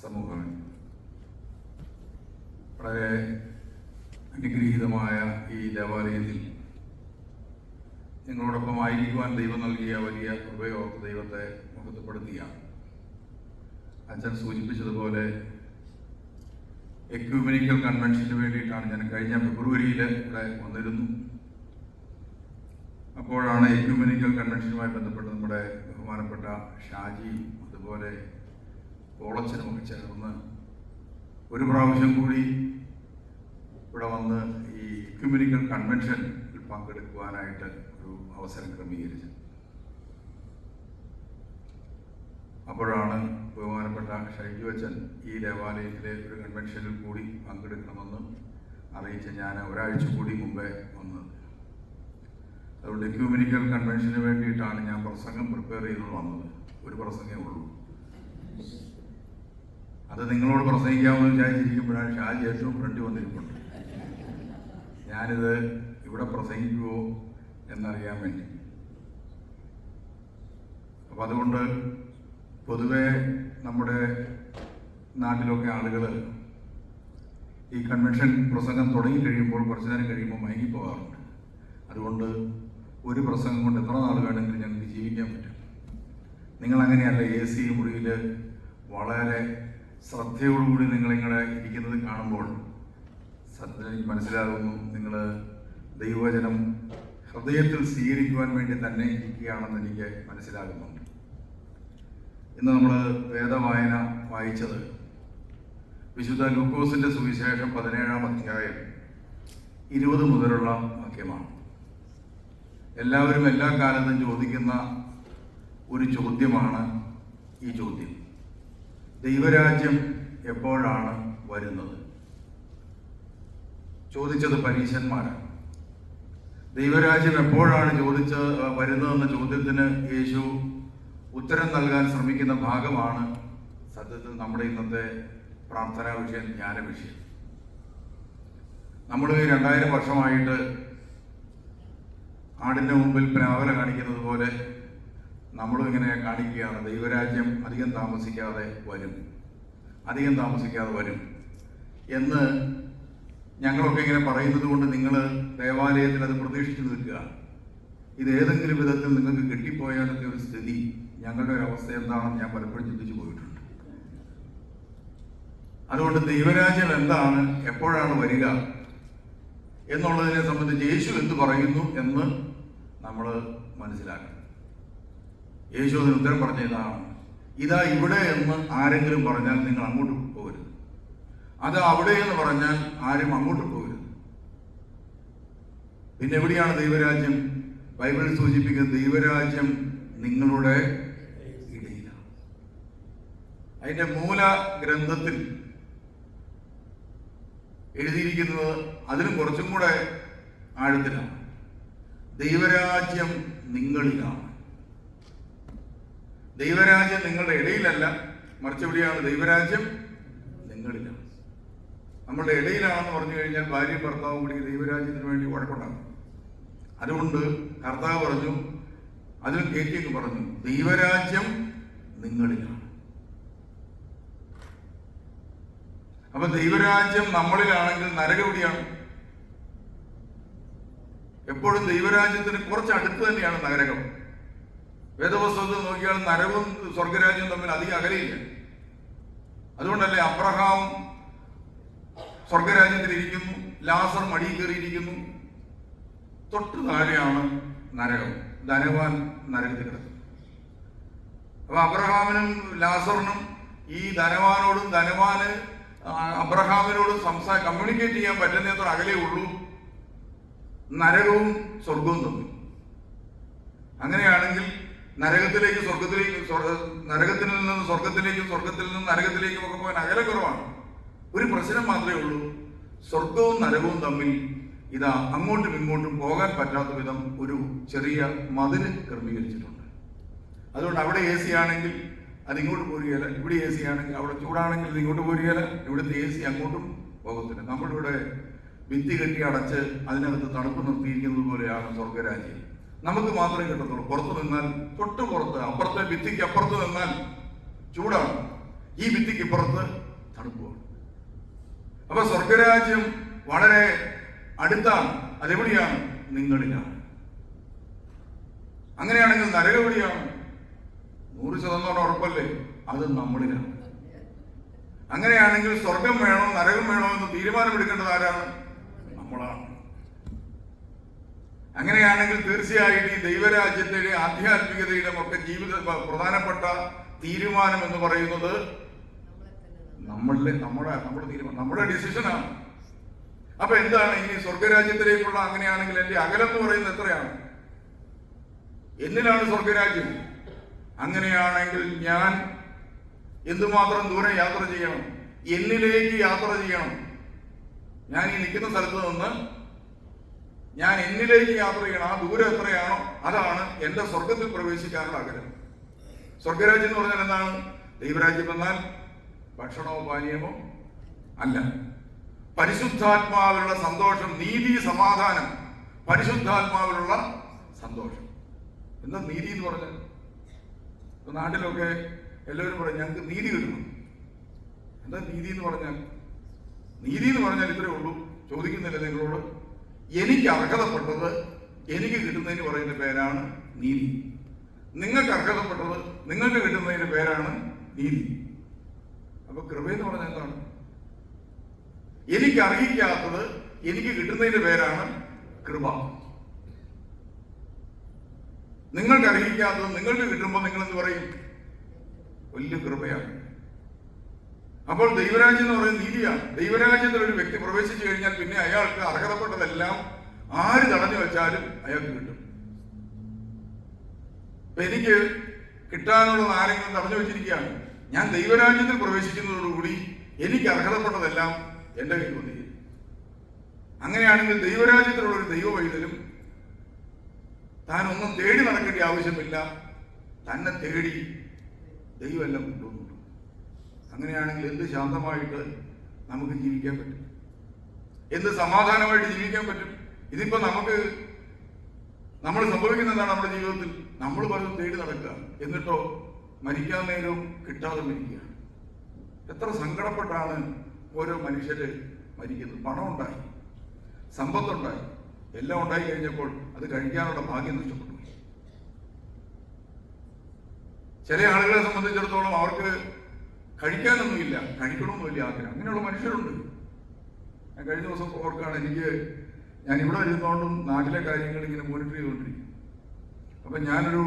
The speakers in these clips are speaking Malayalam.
സമൂഹമേ, വളരെ അനുഗ്രഹീതമായ ഈ ദേവാലയത്തിൽ നിങ്ങളോടൊപ്പം ആയിരിക്കുവാൻ ദൈവം നൽകിയ വലിയ കൃപയോർത്ത് ദൈവത്തെ മഹത്വപ്പെടുത്തിയാണ്. അച്ഛൻ സൂചിപ്പിച്ചതുപോലെ എക്യൂമെനിക്കൽ കൺവെൻഷന് വേണ്ടിയിട്ടാണ് ഞാൻ കഴിഞ്ഞ ഫെബ്രുവരിയിൽ ഇവിടെ വന്നിരുന്നു. അപ്പോഴാണ് എക്യൂമെനിക്കൽ കൺവെൻഷനുമായി ബന്ധപ്പെട്ട് നമ്മുടെ ബഹുമാനപ്പെട്ട ഷാജിയും അതുപോലെ പോളച്ചനുമൊക്കെ ചേർന്ന് ഒരു പ്രാവശ്യം കൂടി ഇവിടെ വന്ന് ഈ എക്യൂമെനിക്കൽ കൺവെൻഷനിൽ പങ്കെടുക്കുവാനായിട്ട് ഒരു അവസരം ക്രമീകരിച്ചത്. അപ്പോഴാണ് ബഹുമാനപ്പെട്ട ഷൈജു അച്ഛൻ ഈ ദേവാലയത്തിലെ ഒരു കൺവെൻഷനിൽ കൂടി പങ്കെടുക്കണമെന്ന് അറിയിച്ച് ഞാൻ ഒരാഴ്ച കൂടി മുമ്പേ വന്നത്. അതുകൊണ്ട് എക്യൂമെനിക്കൽ കൺവെൻഷന് വേണ്ടിയിട്ടാണ് ഞാൻ പ്രസംഗം പ്രിപ്പയർ ചെയ്ത് വന്നത്. ഒരു പ്രസംഗമേ ഉള്ളൂ. അത് നിങ്ങളോട് പ്രസംഗിക്കാമെന്ന് വിചാരിച്ചിരിക്കുമ്പോഴാണ് ഷാജി ഏറ്റവും ഫ്രണ്ട് വന്നിരിപ്പുണ്ട്. ഞാനിത് ഇവിടെ പ്രസംഗിക്കുമോ എന്നറിയാൻ വേണ്ടി. അപ്പം അതുകൊണ്ട് പൊതുവെ നമ്മുടെ നാട്ടിലൊക്കെ ആളുകൾ ഈ കൺവെൻഷൻ പ്രസംഗം തുടങ്ങി കഴിയുമ്പോൾ കുറച്ചു നേരം കഴിയുമ്പോൾ മയങ്ങിപ്പോകാറുണ്ട്. അതുകൊണ്ട് ഒരു പ്രസംഗം കൊണ്ട് എത്ര നാൾ വേണമെങ്കിലും ഞങ്ങൾക്ക് ജീവിക്കാൻ പറ്റും. നിങ്ങളങ്ങനെയല്ല. AC മുറിയിൽ വളരെ ശ്രദ്ധയോടുകൂടി നിങ്ങളിങ്ങനെ ഇരിക്കുന്നത് കാണുമ്പോൾ സത്യത്തിൽ എനിക്ക് മനസ്സിലാകുന്നു, നിങ്ങൾ ദൈവവചനം ഹൃദയത്തിൽ സ്വീകരിക്കുവാൻ വേണ്ടി തന്നെ ഇരിക്കുകയാണെന്ന് എനിക്ക് മനസ്സിലാകുന്നുണ്ട്. ഇന്ന് നമ്മൾ വേദവായന വായിച്ചത് വിശുദ്ധ ലൂക്കോസിന്റെ സുവിശേഷം 17-ാം അധ്യായം 20 മുതലുള്ള വാക്യമാണ്. എല്ലാവരും എല്ലാ കാലത്തും ചോദിക്കുന്ന ഒരു ചോദ്യമാണ് ഈ ചോദ്യം: ദൈവരാജ്യം എപ്പോഴാണ് വരുന്നത്? ചോദിച്ചത് പരീശന്മാരാണ്. ദൈവരാജ്യം എപ്പോഴാണ് വരുന്നതെന്ന ചോദ്യത്തിന് യേശു ഉത്തരം നൽകാൻ ശ്രമിക്കുന്ന ഭാഗമാണ് സത്യത്തിൽ നമ്മുടെ ഇന്നത്തെ പ്രാർത്ഥനാ വിഷയം, ധ്യാന വിഷയം. നമ്മൾ 2000 വർഷമായിട്ട് ആടിൻ്റെ മുമ്പിൽ പ്രാവല കാണിക്കുന്നത് പോലെ നമ്മളും ഇങ്ങനെ കാണിക്കുകയാണ്. ദൈവരാജ്യം അധികം താമസിക്കാതെ വരും എന്ന് ഞങ്ങളൊക്കെ ഇങ്ങനെ പറയുന്നത് കൊണ്ട് നിങ്ങൾ ദേവാലയത്തിൽ അത് പ്രതീക്ഷിച്ച് നിൽക്കുക. ഇത് ഏതെങ്കിലും വിധത്തിൽ നിങ്ങൾക്ക് കെട്ടിപ്പോയാലൊക്കെ ഒരു സ്ഥിതി, ഞങ്ങളുടെ ഒരു അവസ്ഥ എന്താണെന്ന് ഞാൻ പലപ്പോഴും ചിന്തിച്ചു പോയിട്ടുണ്ട്. അതുകൊണ്ട് ദൈവരാജ്യം എന്താണ്, എപ്പോഴാണ് വരിക എന്നുള്ളതിനെ സംബന്ധിച്ച് യേശു എന്ത് പറയുന്നു എന്ന് നമ്മൾ മനസ്സിലാക്കണം. യേശു അതിന് ഉത്തരം പറഞ്ഞ ഇതാണ്: ഇതാ ഇവിടെ എന്ന് ആരെങ്കിലും പറഞ്ഞാൽ നിങ്ങൾ അങ്ങോട്ട് പോകരുത്. അത് അവിടെ എന്ന് പറഞ്ഞാൽ ആരും അങ്ങോട്ട് പോകരുത്. പിന്നെ എവിടെയാണ് ദൈവരാജ്യം? ബൈബിളിൽ സൂചിപ്പിക്കുന്നത് ദൈവരാജ്യം നിങ്ങളുടെ ഇടയിലാണ്. അതിന്റെ മൂല ഗ്രന്ഥത്തിൽ എഴുതിയിരിക്കുന്നത് അതിലും കുറച്ചും കൂടെ ആഴത്തിലാണ്. ദൈവരാജ്യം നിങ്ങളിലാണ്. ദൈവരാജ്യം നിങ്ങളുടെ ഇടയിലല്ല, മറിച്ച് എവിടെയാണ്? ദൈവരാജ്യം നിങ്ങളിലാണ്. നമ്മളുടെ ഇടയിലാണെന്ന് പറഞ്ഞു കഴിഞ്ഞാൽ ഭാര്യയും ഭർത്താവും കൂടി ദൈവരാജ്യത്തിന് വേണ്ടി വഴക്കുണ്ടാകും. അതുകൊണ്ട് കർത്താവ് പറഞ്ഞു, അതിലും കേറ്റിയൊക്കെ പറഞ്ഞു, ദൈവരാജ്യം നിങ്ങളിലാണ്. അപ്പൊ ദൈവരാജ്യം നമ്മളിലാണെങ്കിൽ നരകം എവിടെയാണ്? എപ്പോഴും ദൈവരാജ്യത്തിന് കുറച്ച് അടുത്ത് തന്നെയാണ് നരകം. വേദപുസ്തകത്തിൽ നോക്കിയാൽ നരകവും സ്വർഗരാജ്യവും തമ്മിൽ അധികം അകലെയില്ല. അതുകൊണ്ടല്ലേ അബ്രഹാം സ്വർഗരാജ്യത്തിലിരിക്കുന്നു, ലാസർ മടിയിൽ കയറിയിരിക്കുന്നു. തൊട്ട് താഴെയാണ് നരകം. ധനവാൻ നരകത്തിൽ കിടക്കും. അപ്പൊ അബ്രഹാമിനും ലാസറിനും ഈ ധനവാനോടും ധനവാന് അബ്രഹാമിനോടും കമ്മ്യൂണിക്കേറ്റ് ചെയ്യാൻ പറ്റുന്നത്ര അകലേ ഉള്ളൂ നരകവും സ്വർഗവും തമ്മിൽ. അങ്ങനെയാണെങ്കിൽ നരകത്തിലേക്ക് നരകത്തിൽ നിന്ന് സ്വർഗത്തിലേക്കും സ്വർഗത്തിൽ നിന്ന് നരകത്തിലേക്കും ഒക്കെ പോകാൻ അകലെ കുറവാണ്. ഒരു പ്രശ്നം മാത്രമേ ഉള്ളൂ: സ്വർഗവും നരകവും തമ്മിൽ ഇതാ അങ്ങോട്ടും ഇങ്ങോട്ടും പോകാൻ പറ്റാത്ത വിധം ഒരു ചെറിയ മതില് ക്രമീകരിച്ചിട്ടുണ്ട്. അതുകൊണ്ട് അവിടെ AC ആണെങ്കിൽ അതിങ്ങോട്ട് പോരുകയില്ല, ഇവിടെ AC ആണെങ്കിൽ അവിടെ ചൂടാണെങ്കിൽ ഇത് ഇങ്ങോട്ട് പോരുകയില്ല, ഇവിടുത്തെ AC അങ്ങോട്ടും പോകത്തില്ല. നമ്മളിവിടെ ഭിത്തി കെട്ടി അടച്ച് അതിനകത്ത് തണുപ്പ് നിർത്തിയിരിക്കുന്നത് പോലെയാണ് സ്വർഗരാജ്യം. നമുക്ക് മാത്രമേ കിട്ടത്തുള്ളൂ. പുറത്തു നിന്നാൽ തൊട്ട് പുറത്ത്, അപ്പുറത്തെ ഭിത്തിക്ക് അപ്പുറത്ത് നിന്നാൽ ചൂടാണ്. ഈ ഭിത്തിക്കിപ്പുറത്ത് തണുപ്പുമാണ്. അപ്പൊ സ്വർഗരാജ്യം വളരെ അടുത്താണ്. അതെവിടെയാണ്? നിങ്ങളിലാണ്. അങ്ങനെയാണെങ്കിൽ നരകം എവിടെയാണ്? 100% ഉറപ്പല്ലേ? അത് നമ്മളിലാണ്. അങ്ങനെയാണെങ്കിൽ സ്വർഗം വേണോ നരകം വേണോ എന്ന് തീരുമാനമെടുക്കേണ്ടത് ആരാണ്? നമ്മളാണ്. അങ്ങനെയാണെങ്കിൽ തീർച്ചയായിട്ടും ഈ ദൈവരാജ്യത്തിന്റെ ആധ്യാത്മികതയുടെ ഒക്കെ ജീവിത പ്രധാനപ്പെട്ട തീരുമാനം എന്ന് പറയുന്നത് നമ്മുടെ തീരുമാനം, നമ്മുടെ ഡിസിഷനാണ്. അപ്പൊ എന്താണ് ഇനി സ്വർഗരാജ്യത്തിലേക്കുള്ള? അങ്ങനെയാണെങ്കിൽ എന്റെ അകലം എന്ന് പറയുന്നത് എത്രയാണ്? എന്നിലാണ് സ്വർഗരാജ്യം. അങ്ങനെയാണെങ്കിൽ ഞാൻ എന്തുമാത്രം ദൂരം യാത്ര ചെയ്യണം? എന്നിലേക്ക് യാത്ര ചെയ്യണം. ഞാൻ ഈ നിൽക്കുന്ന സ്ഥലത്ത് നിന്ന് ഞാൻ എന്നിലേക്ക് യാത്ര ചെയ്യണം. ആ ദൂരം എത്രയാണോ അതാണ് എന്റെ സ്വർഗത്തിൽ പ്രവേശിക്കാനുള്ള അകലം. സ്വർഗരാജ്യം എന്ന് പറഞ്ഞാൽ എന്താണ്? ദൈവരാജ്യം എന്നാൽ ഭക്ഷണമോ പാനീയമോ അല്ല. പരിശുദ്ധാത്മാവിലുള്ള സന്തോഷം, നീതി, സമാധാനം. പരിശുദ്ധാത്മാവിലുള്ള സന്തോഷം. എന്താ നീതി എന്ന് പറഞ്ഞാൽ? നാട്ടിലൊക്കെ എല്ലാവരും പറയും ഞങ്ങൾക്ക് നീതി കിട്ടണം. എന്താ നീതി എന്ന് പറഞ്ഞാൽ? നീതി എന്ന് പറഞ്ഞാൽ ഇത്രയേ ഉള്ളൂ. ചോദിക്കുന്നില്ല നിങ്ങളോട്. എനിക്ക് അർഹതപ്പെട്ടത് എനിക്ക് കിട്ടുന്നതിന് പറയുന്ന പേരാണ് നീതി. നിങ്ങൾക്ക് അർഹതപ്പെട്ടത് നിങ്ങൾക്ക് കിട്ടുന്നതിന് പേരാണ് നീതി. അപ്പൊ കൃപയെന്ന് പറഞ്ഞാൽ എന്താണ്? എനിക്ക് അർഹിക്കാത്തത് എനിക്ക് കിട്ടുന്നതിന്റെ പേരാണ് കൃപ. നിങ്ങൾക്ക് അർഹിക്കാത്തത് നിങ്ങൾക്ക് കിട്ടുമ്പോൾ നിങ്ങൾ എന്ത് പറയും? വലിയ കൃപയാണ്. അപ്പോൾ ദൈവരാജ്യം എന്ന് പറയുന്നത് നീതിയാണ്. ദൈവരാജ്യത്തിൽ ഒരു വ്യക്തി പ്രവേശിച്ചു കഴിഞ്ഞാൽ പിന്നെ അയാൾക്ക് അർഹതപ്പെട്ടതെല്ലാം ആര് തടഞ്ഞു വെച്ചാലും അയാൾക്ക് കിട്ടും. അപ്പൊ എനിക്ക് കിട്ടാനുള്ളത് ആരെങ്കിലും തടഞ്ഞു വെച്ചിരിക്കുകയാണ്. ഞാൻ ദൈവരാജ്യത്തിൽ പ്രവേശിക്കുന്നതോടുകൂടി എനിക്ക് അർഹതപ്പെട്ടതെല്ലാം എന്റെ കയ്യിൽ വന്നിരിക്കും. അങ്ങനെയാണെങ്കിൽ ദൈവരാജ്യത്തിലുള്ള ഒരു ദൈവ വൈതലും താൻ ഒന്നും തേടി നടക്കേണ്ട ആവശ്യമില്ല. തന്നെ തേടി ദൈവം എല്ലാം കൊണ്ടുവന്നു. അങ്ങനെയാണെങ്കിൽ എന്ത് ശാന്തമായിട്ട് നമുക്ക് ജീവിക്കാൻ പറ്റും, എന്ത് സമാധാനമായിട്ട് ജീവിക്കാൻ പറ്റും. ഇതിപ്പോ നമ്മൾ സംഭവിക്കുന്ന എന്താണ്? നമ്മുടെ ജീവിതത്തിൽ നമ്മൾ പലതും തേടി നടക്കുക, എന്നിട്ടോ മരിക്കാൻ നേരവും കിട്ടാതെ മരിക്കുക. എത്ര സങ്കടപ്പെട്ടാണ് ഓരോ മനുഷ്യര് മരിക്കുന്നത്. പണം ഉണ്ടായി, സമ്പത്തുണ്ടായി, എല്ലാം ഉണ്ടായി കഴിഞ്ഞപ്പോൾ അത് കഴിക്കാനുള്ള ഭാഗ്യം നഷ്ടപ്പെട്ടു. ചില ആളുകളെ സംബന്ധിച്ചിടത്തോളം അവർക്ക് കഴിക്കാനൊന്നുമില്ല, കഴിക്കണമെന്ന് വലിയ ആഗ്രഹം. അങ്ങനെയുള്ള മനുഷ്യരുണ്ട്. ഞാൻ കഴിഞ്ഞ ദിവസം ഓർക്കാണ്, ഞാൻ ഇവിടെ ഇരുന്നുകൊണ്ടും നാട്ടിലെ കാര്യങ്ങൾ ഇങ്ങനെ മോണിറ്റർ ചെയ്തുകൊണ്ടിരിക്കും. അപ്പം ഞാനൊരു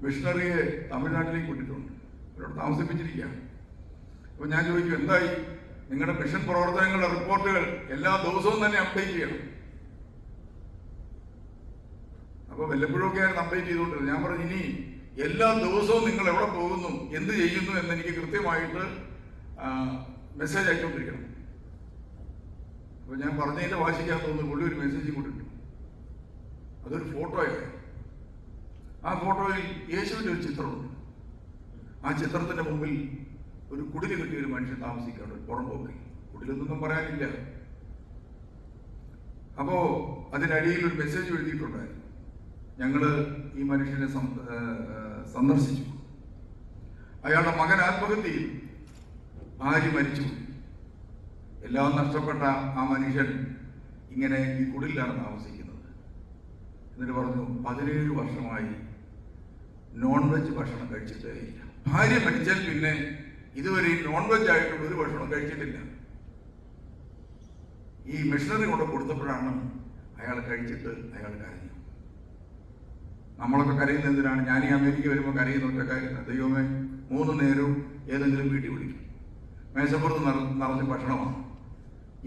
മിഷണറിയെ തമിഴ്നാട്ടിലേക്ക് വിട്ടിട്ടുണ്ട്, അവരോട് താമസിപ്പിച്ചിരിക്കുകയാണ്. അപ്പം ഞാൻ ചോദിക്കും, എന്തായി നിങ്ങളുടെ മിഷൻ പ്രവർത്തനങ്ങളുടെ റിപ്പോർട്ടുകൾ എല്ലാ ദിവസവും തന്നെ അപ്ഡേറ്റ് ചെയ്യണം. അപ്പോൾ വല്ലപ്പോഴൊക്കെ ആയിരുന്നു അപ്ഡേറ്റ് ചെയ്തുകൊണ്ടിരുന്നത്. ഞാൻ പറഞ്ഞു, ഇനി എല്ലാ ദിവസവും നിങ്ങൾ എവിടെ പോകുന്നു, എന്ത് ചെയ്യുന്നു എന്ന് എനിക്ക് കൃത്യമായിട്ട് മെസ്സേജ് അയച്ചുകൊണ്ടിരിക്കണം. അപ്പൊ ഞാൻ പറഞ്ഞതിന്റെ വാശിക്കാൻ തോന്നുന്നു പുള്ളി ഒരു മെസ്സേജ് കൊണ്ടിട്ടു. അതൊരു ഫോട്ടോയാണ്. ആ ഫോട്ടോയിൽ യേശുവിന്റെ ഒരു ചിത്രമുണ്ട്. ആ ചിത്രത്തിന്റെ മുമ്പിൽ ഒരു കുടില് കെട്ടിയ ഒരു മനുഷ്യൻ താമസിക്കുകയാണ്, ഒരു പുറംപോക്കിൽ. കുടിലൊന്നും പറയാനില്ല. അപ്പോ അതിനടിയിൽ ഒരു മെസ്സേജ് എഴുതിയിട്ടുണ്ടായിരുന്നു. ഞങ്ങള് ഈ മനുഷ്യനെ സന്ദർശിച്ചു. അയാളുടെ മകൻ ആത്മഹത്യ ചെയ്തു, ഭാര്യ മരിച്ചു, എല്ലാം നഷ്ടപ്പെട്ട ആ മനുഷ്യൻ ഇങ്ങനെ ഈ കുടിലാണ് താമസിക്കുന്നത്. എന്നിട്ട് പറഞ്ഞു, 17 വർഷമായി നോൺ വെജ് ഭക്ഷണം കഴിച്ചിട്ടേ ഇല്ല. ഭാര്യ മരിച്ചാൽ പിന്നെ ഇതുവരെ നോൺ വെജ് ആയിട്ടുള്ള ഒരു ഭക്ഷണം കഴിച്ചിട്ടില്ല. ഈ മിഷണറി കൊണ്ട് കൊടുത്തപ്പോഴാണ് അയാൾ കഴിച്ചിട്ട് അയാൾ കരഞ്ഞു. നമ്മളൊക്കെ കരയുന്ന എന്തിനാണ്? ഞാൻ ഈ അമേരിക്ക വരുമ്പോൾ കരയുന്ന ഒറ്റ കാര്യം, ദൈവമേ 3 നേരവും ഏതെങ്കിലും വീട്ടിൽ വിളിക്കും, മേശപ്പുറത്ത് നിറഞ്ഞ ഭക്ഷണമാണ്.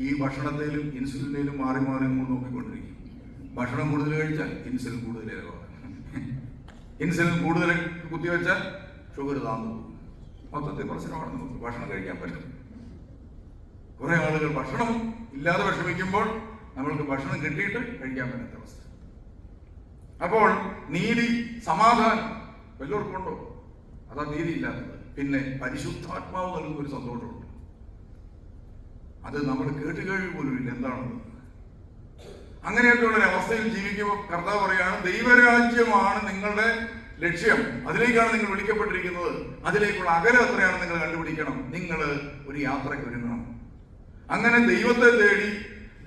ഈ ഭക്ഷണത്തിലും ഇൻസുലിനിലും മാറി മാറി നമ്മൾ നോക്കിക്കൊണ്ടിരിക്കും. ഭക്ഷണം കൂടുതൽ കഴിച്ചാൽ ഇൻസുലിൻ കൂടുതൽ ഇൻസുലിൻ കൂടുതൽ കുത്തിവെച്ചാൽ ഷുഗർ താന്നു പോകും. മൊത്തത്തിൽ പ്രശ്നമാണ്. നമുക്ക് ഭക്ഷണം കഴിക്കാൻ പറ്റും. കുറെ ആളുകൾ ഭക്ഷണം ഇല്ലാതെ വിഷമിക്കുമ്പോൾ നമ്മൾക്ക് ഭക്ഷണം കിട്ടിയിട്ട് കഴിക്കാൻ പറ്റാത്ത അവസ്ഥ. അപ്പോൾ നീതി, സമാധാനം വല്ലവർക്കും ഉണ്ടോ? അതാ നീതി ഇല്ലാത്തത്. പിന്നെ പരിശുദ്ധാത്മാവ് നൽകുന്ന ഒരു സന്തോഷമുണ്ട്. അത് നമ്മൾ കേട്ടുകേഴ്വി പോലും ഇല്ല എന്താണെന്ന്. അങ്ങനെയൊക്കെയുള്ള ഒരു അവസ്ഥയിൽ ജീവിക്കുമ്പോൾ കർത്താവ് പറയാണ്, ദൈവരാജ്യമാണ് നിങ്ങളുടെ ലക്ഷ്യം, അതിലേക്കാണ് നിങ്ങൾ വിളിക്കപ്പെട്ടിരിക്കുന്നത്. അതിലേക്കുള്ള അകലം എത്രയാണ് നിങ്ങൾ കണ്ടുപിടിക്കണം. നിങ്ങൾ ഒരു യാത്രയ്ക്ക് ഒരുങ്ങണം. അങ്ങനെ ദൈവത്തെ തേടി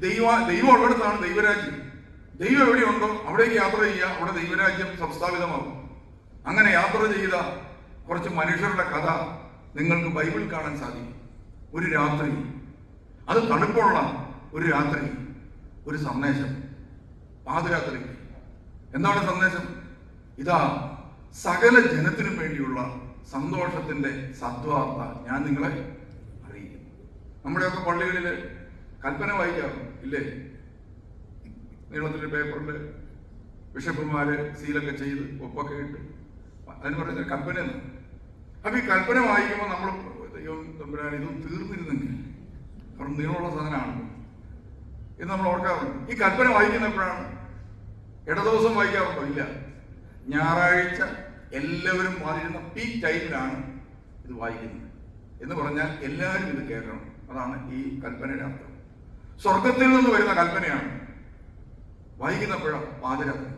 ദൈവം ഉള്ളിടത്താണ് ദൈവരാജ്യം. ദൈവം എവിടെയുണ്ടോ അവിടേക്ക് യാത്ര ചെയ്യുക, അവിടെ ദൈവരാജ്യം സംസ്ഥാപിതമാകും. അങ്ങനെ യാത്ര ചെയ്ത കുറച്ച് മനുഷ്യരുടെ കഥ നിങ്ങൾക്ക് ബൈബിളിൽ കാണാൻ സാധിക്കും. ഒരു രാത്രി, അത് തണുപ്പുള്ള ഒരു രാത്രി, ഒരു സന്ദേശം പാതിരാത്രിക്ക്. എന്താണ് സന്ദേശം? ഇതാ സകല ജനത്തിനും വേണ്ടിയുള്ള സന്തോഷത്തിന്റെ സദ്വാർത്ത ഞാൻ നിങ്ങളെ അറിയിക്കുന്നു. നമ്മുടെയൊക്കെ പള്ളികളിൽ കൽപ്പന വായിക്കാറുണ്ട് ഇല്ലേ? നീളത്തിൻ്റെ പേപ്പറിൽ ബിഷപ്പുമാര് സീലൊക്കെ ചെയ്ത് ഒപ്പൊക്കെ ഇട്ട് അതിന് പറയുന്ന കൽപ്പന. അപ്പൊ ഈ കൽപ്പന വായിക്കുമ്പോൾ നമ്മൾ തമ്പുരാൻ ഇതൊന്നും തീർന്നിരുന്നെങ്കിൽ, കാരണം നീളമുള്ള സാധനമാണ് എന്ന് നമ്മൾ ഓർക്കാറുണ്ട്. ഈ കൽപ്പന വായിക്കുന്നപ്പോഴാണ് ഇടദിവസം വായിക്കാറുണ്ടോ? ഇല്ല. ഞായറാഴ്ച എല്ലാവരും വന്നിരുന്ന പീക്ക് ടൈമിലാണ് ഇത് വായിക്കുന്നത്. എന്ന് പറഞ്ഞാൽ എല്ലാവരും ഇത് കേൾക്കണം. അതാണ് ഈ കൽപ്പനയുടെ അർത്ഥം. സ്വർഗത്തിൽ നിന്ന് വരുന്ന കൽപ്പനയാണ്. വായിക്കുന്നപ്പോഴാണ് പാതിരാത്രി.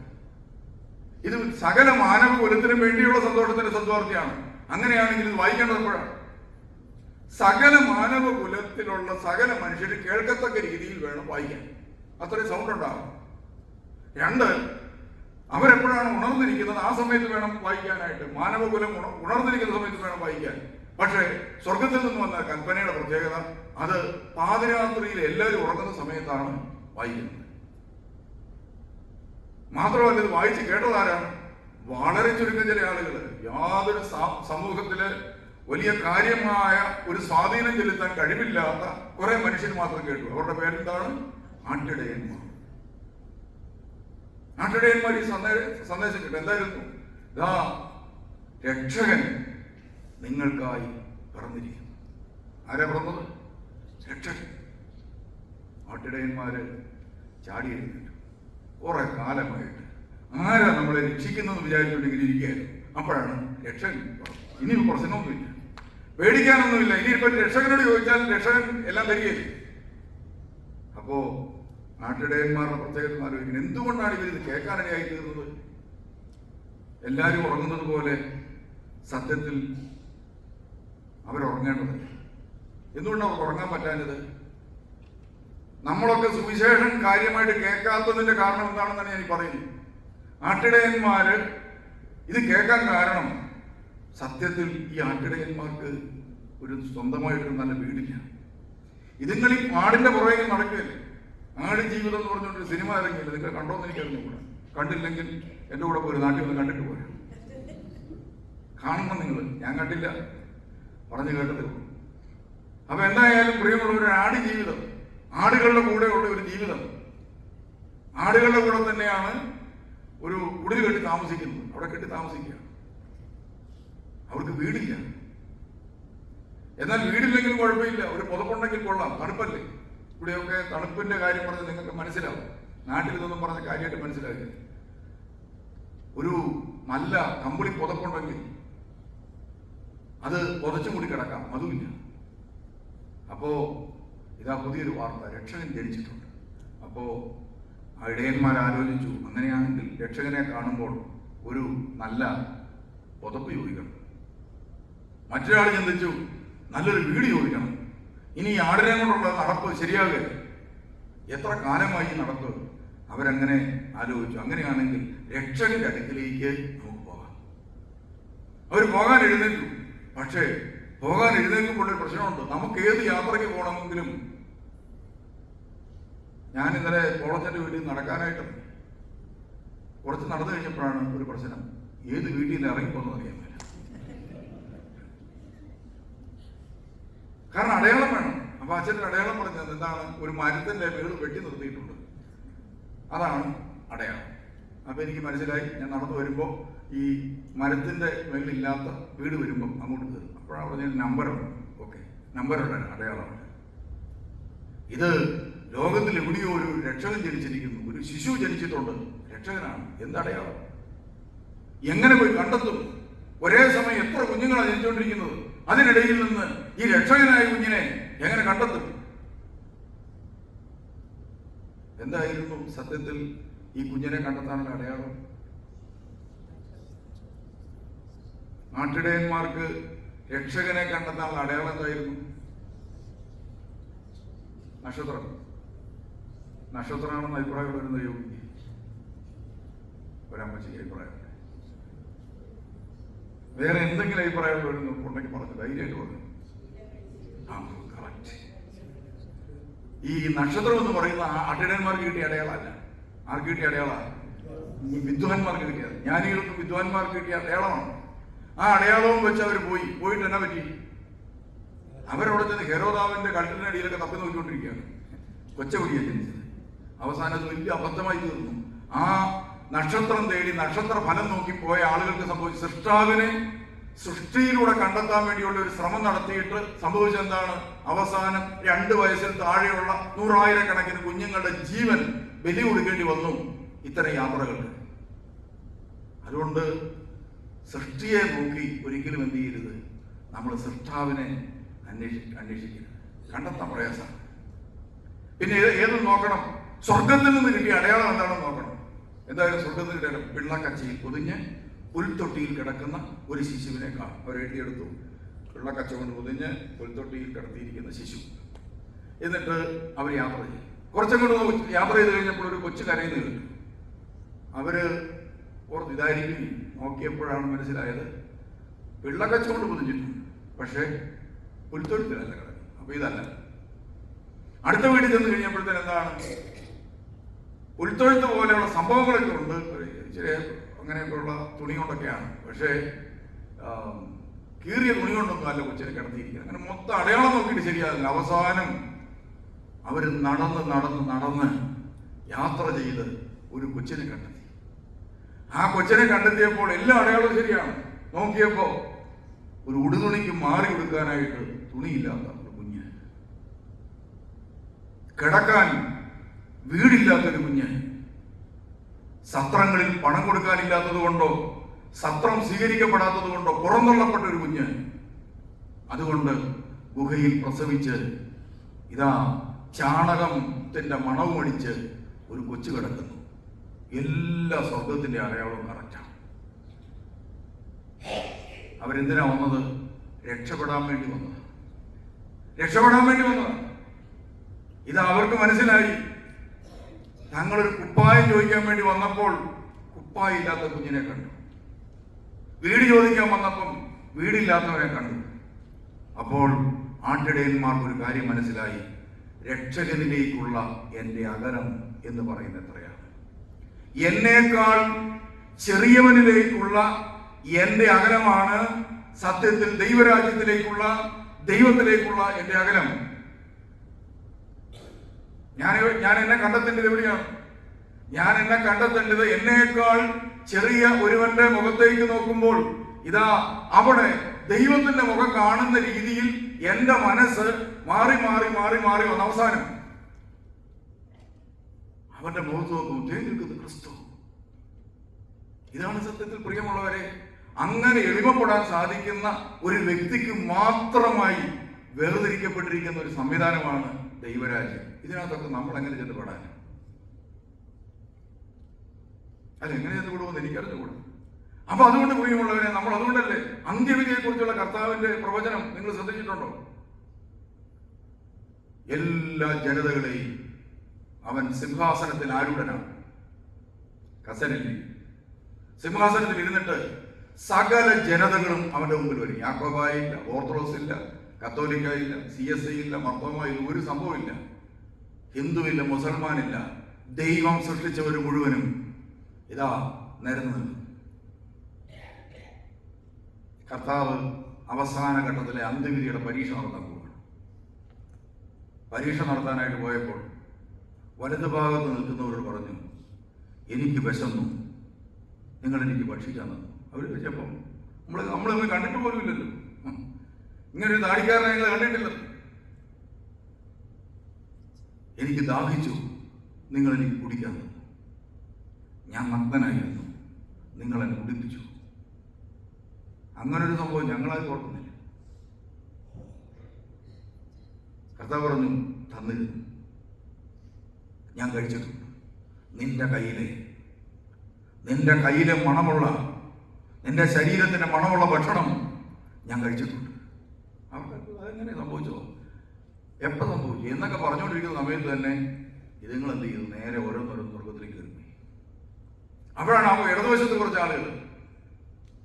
ഇത് സകല മാനവ കുലത്തിനും വേണ്ടിയുള്ള സന്തോഷത്തിന്റെ സദ്വാർത്തയാണ്. അങ്ങനെയാണെങ്കിൽ ഇത് വായിക്കേണ്ടപ്പോഴാണ് സകല മാനവ കുലത്തിലുള്ള സകല മനുഷ്യർ കേൾക്കത്തക്ക രീതിയിൽ വേണം വായിക്കാൻ. അത്രയും സൗണ്ട് ഉണ്ടാകും. രണ്ട്, അവരെപ്പോഴാണ് ഉണർന്നിരിക്കുന്നത് ആ സമയത്ത് വേണം വായിക്കാനായിട്ട്. മാനവകുലം ഉണർന്നിരിക്കുന്ന സമയത്ത് വേണം വായിക്കാൻ. പക്ഷേ സ്വർഗത്തിൽ നിന്ന് വന്ന കൽപ്പനയുടെ പ്രത്യേകത, അത് പാതിരാത്രിയിൽ എല്ലാവരും ഉറങ്ങുന്ന സമയത്താണ് വായിക്കുന്നത്. മാത്രമല്ല, ഇത് വായിച്ച് കേട്ടതാരാണ്? വളരെ ചുരുക്കം ചില ആളുകൾ. യാതൊരു സമൂഹത്തില് വലിയ കാര്യമായ ഒരു സ്വാധീനം ചെലുത്താൻ കഴിവില്ലാത്ത കുറെ മനുഷ്യർ മാത്രം കേട്ടു. അവരുടെ പേരെന്താണ്? ആട്ടിടയന്മാർ. ആട്ടിടയന്മാർ ഈ സന്ദേശം കിട്ടും. എന്തായിരുന്നു? ഇതാ രക്ഷകൻ നിങ്ങൾക്കായി പിറന്നിരിക്കുന്നു. ആരാ പിറന്നത്? രക്ഷകൻ. ആട്ടിടയന്മാര് ചാടി എഴുന്നേറ്റു. കുറെ കാലമായിട്ട് ആരാ നമ്മളെ രക്ഷിക്കുന്നത് വിചാരിച്ചുകൊണ്ടിങ്ങനെ ഇരിക്കുകയായിരുന്നു. അപ്പോഴാണ് രക്ഷകൻ. ഇനി പ്രശ്നമൊന്നുമില്ല, പേടിക്കാനൊന്നുമില്ല. ഇനിയിപ്പോ രക്ഷകനോട് ചോദിച്ചാൽ രക്ഷകൻ എല്ലാം തരികയില്ല. അപ്പോ നാട്ടിടയന്മാരുടെ പ്രത്യേകത ആലോചിക്കുന്നത്, എന്തുകൊണ്ടാണ് ഇവരിത് കേൾക്കാനിടയായി തീർന്നത്? എല്ലാവരും ഉറങ്ങുന്നത് പോലെ സത്യത്തിൽ അവരുറങ്ങേണ്ടത്. എന്തുകൊണ്ടാണ് അവർക്ക് ഉറങ്ങാൻ പറ്റാഞ്ഞത്? നമ്മളൊക്കെ സുവിശേഷം കാര്യമായിട്ട് കേൾക്കാത്തതിന്റെ കാരണം എന്താണെന്നാണ് ഞാൻ പറയുന്നത്. ആട്ടിടയന്മാര് ഇത് കേൾക്കാൻ കാരണം, സത്യത്തിൽ ഈ ആട്ടിടയന്മാർക്ക് ഒരു സ്വന്തമായിട്ടൊരു നല്ല വീടില്ല. ഇതുങ്ങൾ ഈ ആടിന്റെ പുറകെ നടക്കുകയല്ലേ. ആട് ജീവിതം എന്ന് പറഞ്ഞുകൊണ്ട് സിനിമ ഇറങ്ങിയില്ല. നിങ്ങൾ കണ്ടോന്ന് എനിക്കറിഞ്ഞു കൂടെ. കണ്ടില്ലെങ്കിൽ എൻ്റെ കൂടെ പോയി നാട്ടിൽ ഒന്ന് കണ്ടിട്ട് പോരാ. കാണണം നിങ്ങൾ. ഞാൻ കണ്ടില്ല, പറഞ്ഞു കേട്ടതേ ഉള്ളൂ. അപ്പൊ എന്തായാലും പ്രിയമുള്ള ഒരു ആട് ജീവിതം, ആടുകളുടെ കൂടെയുള്ള ഒരു ജീവിതം, ആടുകളുടെ കൂടെ തന്നെയാണ് ഒരു കുടിൽ കെട്ടി താമസിക്കുന്നത്. അവിടെ കെട്ടി താമസിക്കുക. അവർക്ക് വീടില്ല. എന്നാൽ വീടില്ലെങ്കിലും കുഴപ്പമില്ല, ഒരു പുതപ്പുണ്ടെങ്കിൽ കൊള്ളാം. തണുപ്പല്ലേ? ഇവിടെയൊക്കെ തണുപ്പിന്റെ കാര്യം പറഞ്ഞ് നിങ്ങൾക്ക് മനസ്സിലാവും. നാട്ടിൽ ഇതൊന്നും പറഞ്ഞ കാര്യമായിട്ട് മനസ്സിലാക്കില്ല. ഒരു നല്ല കമ്പിളി പുതപ്പുണ്ടെങ്കിൽ അത് പുതച്ചു മൂടി കിടക്കാം, അതുമില്ല. അപ്പോ ഇതാ പുതിയൊരു വാർത്ത, രക്ഷകൻ ജനിച്ചിട്ടുണ്ട്. അപ്പോ ആ ഇടയന്മാർ ആലോചിച്ചു, അങ്ങനെയാണെങ്കിൽ രക്ഷകനെ കാണുമ്പോൾ ഒരു നല്ല പുതപ്പ് ചോദിക്കണം. മറ്റൊരാൾ ചിന്തിച്ചു, നല്ലൊരു വീട് ചോദിക്കണം. ഇനി ഈ ആടിനെ കൊണ്ടുള്ള നടപ്പ് ശരിയാകുക. എത്ര കാലമായി നടപ്പ്? അവരങ്ങനെ ആലോചിച്ചു. അങ്ങനെയാണെങ്കിൽ രക്ഷകന്റെ അടുക്കിലേക്ക് നമുക്ക് പോകാം. അവർ പോകാൻ എഴുന്നേറ്റു. പക്ഷേ പോകാൻ എഴുന്നേൽക്കുമ്പോൾ ഒരു പ്രശ്നമുണ്ട്. നമുക്ക് ഏത് യാത്രയ്ക്ക് പോകണമെങ്കിലും, ഞാൻ ഇന്നലെ കോളത്തിന്റെ വീട്ടിൽ നടക്കാനായിട്ട് കുറച്ച് നടന്നു കഴിഞ്ഞപ്പോഴാണ് ഒരു പ്രശ്നം. ഏത് വീട്ടിൽ നിന്ന് ഇറങ്ങിപ്പോന്ന് അറിയാൻ പറ്റില്ല. കാരണം അടയാളം വേണം. അപ്പൊ അച്ഛൻ്റെ അടയാളം പറഞ്ഞത് എന്താണ്? ഒരു മരത്തിന്റെ വീട് വെട്ടി നിർത്തിയിട്ടുണ്ട്, അതാണ് അടയാളം. അപ്പൊ എനിക്ക് മനസ്സിലായി. ഞാൻ നടന്നു വരുമ്പോ ഈ മരത്തിന്റെ മേളിലില്ലാത്ത വീട് വരുമ്പം അങ്ങോട്ട് കയറും. അപ്പോഴാണ് പറഞ്ഞ നമ്പറുണ്ട്. ഓക്കെ, നമ്പറുള്ള അടയാളമാണ്. ഇത് ലോകത്തിൽ എവിടെയോ ഒരു രക്ഷകൻ ജനിച്ചിരിക്കുന്നു, ഒരു ശിശു ജനിച്ചിട്ടുണ്ട്, രക്ഷകനാണ്. എന്തടയാളം? എങ്ങനെ പോയി കണ്ടെത്തും? ഒരേ സമയം എത്ര കുഞ്ഞുങ്ങളാണ് ജനിച്ചുകൊണ്ടിരിക്കുന്നത്. അതിനിടയിൽ നിന്ന് ഈ രക്ഷകനായ കുഞ്ഞിനെ എങ്ങനെ കണ്ടെത്തും? എന്തായിരുന്നു സത്യത്തിൽ ഈ കുഞ്ഞിനെ കണ്ടെത്താനുള്ള അടയാളം? നാട്ടിടയന്മാർക്ക് രക്ഷകനെ കണ്ടെത്താനുള്ള അടയാളം എന്തായിരുന്നു? നക്ഷത്രം. നക്ഷത്രമാണെന്ന് അഭിപ്രായം വരുന്ന യോഗിക്ക് ഒരമ്മച്ചിക്ക് അഭിപ്രായമുണ്ട്. വേറെ എന്തെങ്കിലും അഭിപ്രായം വരുന്നു ഉണ്ടെങ്കിൽ പറഞ്ഞു, ധൈര്യമായിട്ട് പറഞ്ഞു. കറക്റ്റ്. ഈ നക്ഷത്രം എന്ന് പറയുന്ന അട്ടിടയന്മാർക്ക് കിട്ടിയ അടയാളമല്ല. ആർക്ക് കിട്ടിയ അടയാളമാണ്? വിദ്വാൻമാർക്ക് കിട്ടിയത്, ജ്ഞാനികൾക്കും വിദ്വാൻമാർക്ക് കിട്ടിയ അടയാളമാണ്. ആ അടയാളവും വെച്ച് അവർ പോയിട്ട് എന്നാ പറ്റി? അവരവിടെ ചെന്ന് ഹെരോദാവിന്റെ കഴുത്തിനടിയിലൊക്കെ തപ്പി നോക്കിക്കൊണ്ടിരിക്കുകയാണ്. കൊച്ചുകുടിയെ ജനിച്ചത്. അവസാനം വലിയ അബദ്ധമായി തീർന്നു. ആ നക്ഷത്രം തേടി നക്ഷത്ര ഫലം നോക്കി പോയ ആളുകൾക്ക് സംഭവിച്ചു, സൃഷ്ടാവിനെ സൃഷ്ടിയിലൂടെ കണ്ടെത്താൻ വേണ്ടിയുള്ള ഒരു ശ്രമം നടത്തിയിട്ട് സംഭവിച്ചെന്താണ്? അവസാനം 2 വയസ്സിൽ താഴെയുള്ള 100,000 കുഞ്ഞുങ്ങളുടെ ജീവൻ ബലി കൊടുക്കേണ്ടി വന്നു ഇത്തരം യാത്രകൾക്ക്. അതുകൊണ്ട് സൃഷ്ടിയെ നോക്കി ഒരിക്കലും എന്ത് ചെയ്യരുത്, നമ്മൾ സൃഷ്ടാവിനെ അന്വേഷിക്കരുത്. കണ്ടെത്താൻ പ്രയാസമാണ്. പിന്നെ ഏത് നോക്കണം? സ്വർഗത്തിൽ നിന്ന് കിട്ടിയ അടയാളം എന്താണെന്ന് നോക്കണം. എന്തായാലും സ്വർഗത്തിൽ കിട്ടിയ പിള്ളക്കച്ചയിൽ പൊതിഞ്ഞ് പുൽത്തൊട്ടിയിൽ കിടക്കുന്ന ഒരു ശിശുവിനെ കാണും. അവർ എഴുതിയെടുത്തു. പിള്ളക്കച്ച കൊണ്ട് പൊതിഞ്ഞ് പുൽത്തൊട്ടിയിൽ കിടത്തിയിരിക്കുന്ന ശിശു. എന്നിട്ട് അവർ യാത്ര ചെയ്യും. കുറച്ചങ്ങോട്ട് യാത്ര ചെയ്ത് കഴിഞ്ഞപ്പോൾ ഒരു കൊച്ചു കരയുന്നത് കേട്ടു. അവര് ഓർത്ത് ഇതായിരിക്കും. നോക്കിയപ്പോഴാണ് മനസ്സിലായത് പിള്ളക്കച്ച കൊണ്ട് പൊതിഞ്ഞിട്ടുണ്ട്, പക്ഷേ പുൽത്തൊഴുത്തിലല്ല കിടക്കുന്നത്. അപ്പൊ ഇതല്ല. അടുത്ത വീട്ടിൽ ചെന്ന് കഴിഞ്ഞപ്പോഴത്തേന് എന്താണ്, പുൽത്തൊഴുത്ത് പോലെയുള്ള സംഭവങ്ങളൊക്കെ ഉണ്ട്. ഇച്ചിരി അങ്ങനെയൊക്കെയുള്ള തുണി കൊണ്ടൊക്കെയാണ്, പക്ഷേ കീറിയ തുണി കൊണ്ടൊന്നും അല്ല കൊച്ചിനെ കിടത്തിയിരിക്കുന്നത്. അങ്ങനെ മൊത്തം അടയാളം നോക്കിയിട്ട് ശരിയാകില്ല. അവസാനം അവർ നടന്ന് യാത്ര ചെയ്ത് ഒരു കൊച്ചിനെ കണ്ടെത്തി. ആ കൊച്ചിനെ കണ്ടെത്തിയപ്പോൾ എല്ലാ അടയാളവും ശരിയാണ്. നോക്കിയപ്പോ ഒരു ഉടുതുണിക്ക് മാറി കൊടുക്കാനായിട്ട് തുണിയില്ലാത്ത ഒരു കുഞ്ഞ്, കിടക്കാൻ വീടില്ലാത്തൊരു കുഞ്ഞ്, സത്രങ്ങളിൽ പണം കൊടുക്കാനില്ലാത്തത് കൊണ്ടോ സത്രം സ്വീകരിക്കപ്പെടാത്തത് കൊണ്ടോ പുറന്തള്ളപ്പെട്ട ഒരു കുഞ്ഞ്. അതുകൊണ്ട് ഗുഹയിൽ പ്രസവിച്ച് ഇതാ ചാണകത്തിന്റെ മണവും അടിച്ച് ഒരു കൊച്ചു കിടക്കുന്നു. എല്ലാ സ്വർഗത്തിന്റെ അടയാളവും കറക്റ്റാണ്. അവരെന്തിനാ വന്നത്? രക്ഷപ്പെടാൻ വേണ്ടി വന്നതാണ്. ഇത് അവർക്ക് മനസ്സിലായി. തങ്ങളൊരു കുപ്പായം ചോദിക്കാൻ വേണ്ടി വന്നപ്പോൾ കുപ്പായില്ലാത്ത കുഞ്ഞിനെ കണ്ടു. വീട് ചോദിക്കാൻ വന്നപ്പം വീടില്ലാത്തവരെ കണ്ടു. അപ്പോൾ ആട്ടിടയന്മാർക്ക് ഒരു കാര്യം മനസ്സിലായി. രക്ഷകനിലേക്കുള്ള എൻ്റെ അകലം എന്ന് പറയുന്നത് എത്രയാണ്? എന്നേക്കാൾ ചെറിയവനിലേക്കുള്ള എൻ്റെ അകലമാണ് സത്യത്തിൽ ദൈവത്തിലേക്കുള്ള എൻ്റെ അകലം. ഞാൻ എന്നെ കണ്ടെത്തേണ്ടത് എവിടെയാണ്? ഞാൻ എന്നെ കണ്ടെത്തേണ്ടത് എന്നേക്കാൾ ചെറിയ ഒരുവന്റെ മുഖത്തേക്ക് നോക്കുമ്പോൾ ഇതാ അവിടെ ദൈവത്തിന്റെ മുഖം കാണുന്ന രീതിയിൽ എന്റെ മനസ്സ് മാറി വന്ന അവസാനം അവന്റെ മുഖത്ത് നോക്കുമ്പോൾ നിൽക്കുന്ന ക്രിസ്തു. ഇതാണ് സത്യത്തിൽ പ്രിയമുള്ളവരെ, അങ്ങനെ എളിമപ്പെടാൻ സാധിക്കുന്ന ഒരു വ്യക്തിക്ക് മാത്രമായി വേർതിരിക്കപ്പെട്ടിരിക്കുന്ന ഒരു സംവിധാനമാണ് ദൈവരാജ്യം. ഇതിനകത്തൊക്കെ നമ്മൾ എങ്ങനെ ചെന്നുപെടാൻ? അതെങ്ങനെ ചെന്നുപെടുമെന്ന് എനിക്കറിഞ്ഞുകൂടാ. അപ്പൊ അതുകൊണ്ട് പ്രിയമുള്ളവരെ, നമ്മൾ അതുകൊണ്ടല്ലേ അന്ത്യവിധിയെ കുറിച്ചുള്ള കർത്താവിന്റെ പ്രവചനം നിങ്ങൾ ശ്രദ്ധിച്ചിട്ടുണ്ടോ? എല്ലാ ജനതകളെയും അവൻ സിംഹാസനത്തിൽ ആരൂഢനാണ്. കസനിൽ സിംഹാസനത്തിൽ ഇരുന്നിട്ട് സകല ജനതകളും അവന്റെ മുമ്പിൽ വരും. യാക്കോബായില്ല, ഓർത്തഡോക്സ് ഇല്ല, കത്തോലിക്ക ഇല്ല, CSI ഇല്ല, മർത്തോമായില്ല, ഒരു സംഭവമില്ല. ഹിന്ദുവില്ല, മുസൽമാനില്ല. ദൈവം സൃഷ്ടിച്ചവർ മുഴുവനും ഇതാ നിരന്നു നിന്നു. കർത്താവ് അവസാന ഘട്ടത്തിലെ അന്ത്യവിധിയുടെ പരീക്ഷ നടത്താൻ പോവുകയാണ്. പരീക്ഷ നടത്താനായിട്ട് പോയപ്പോൾ വലതുഭാഗത്ത് നിൽക്കുന്നവരോട് പറഞ്ഞു, എനിക്ക് വിശന്നു, നിങ്ങൾ എനിക്ക് ഭക്ഷിക്കാൻ തന്നു. അവർ വെച്ചപ്പം നമ്മൾ കണ്ടിട്ട് പോലും ഇല്ലല്ലോ, ഇങ്ങനൊരു താടിക്കാരനെ ഞങ്ങൾ കണ്ടിട്ടില്ല. എനിക്ക് ദാഹിച്ചു, നിങ്ങൾ എനിക്ക് കുടിക്കാൻ തന്നു. ഞാൻ നഗ്നനായിരുന്നു, നിങ്ങൾ എന്നെ കുടിപ്പിച്ചു. അങ്ങനൊരു സംഭവം ഞങ്ങളാരും ഓർക്കുന്നില്ല. കർത്താവ് പറഞ്ഞു, തന്നിരുന്നു, ഞാൻ കഴിച്ചിട്ടുണ്ട്. നിന്റെ കയ്യിലെ മണമുള്ള എൻ്റെ ശരീരത്തിൻ്റെ മണമുള്ള ഭക്ഷണം ഞാൻ കഴിച്ചിട്ടുണ്ട്. അവർക്ക് അതെങ്ങനെ സംഭവിച്ചോ, എപ്പോൾ സംഭവിച്ചു എന്നൊക്കെ പറഞ്ഞുകൊണ്ടിരിക്കുന്ന സമയത്ത് തന്നെ ഇതുങ്ങൾ എന്ത് ചെയ്തു? നേരെ ഓരോന്നോരോന്ന് സ്വർഗത്തിലേക്ക് കയറി. അപ്പോഴാണ് അപ്പോൾ ഇടതുവശത്ത് കുറച്ച് ആളുകൾ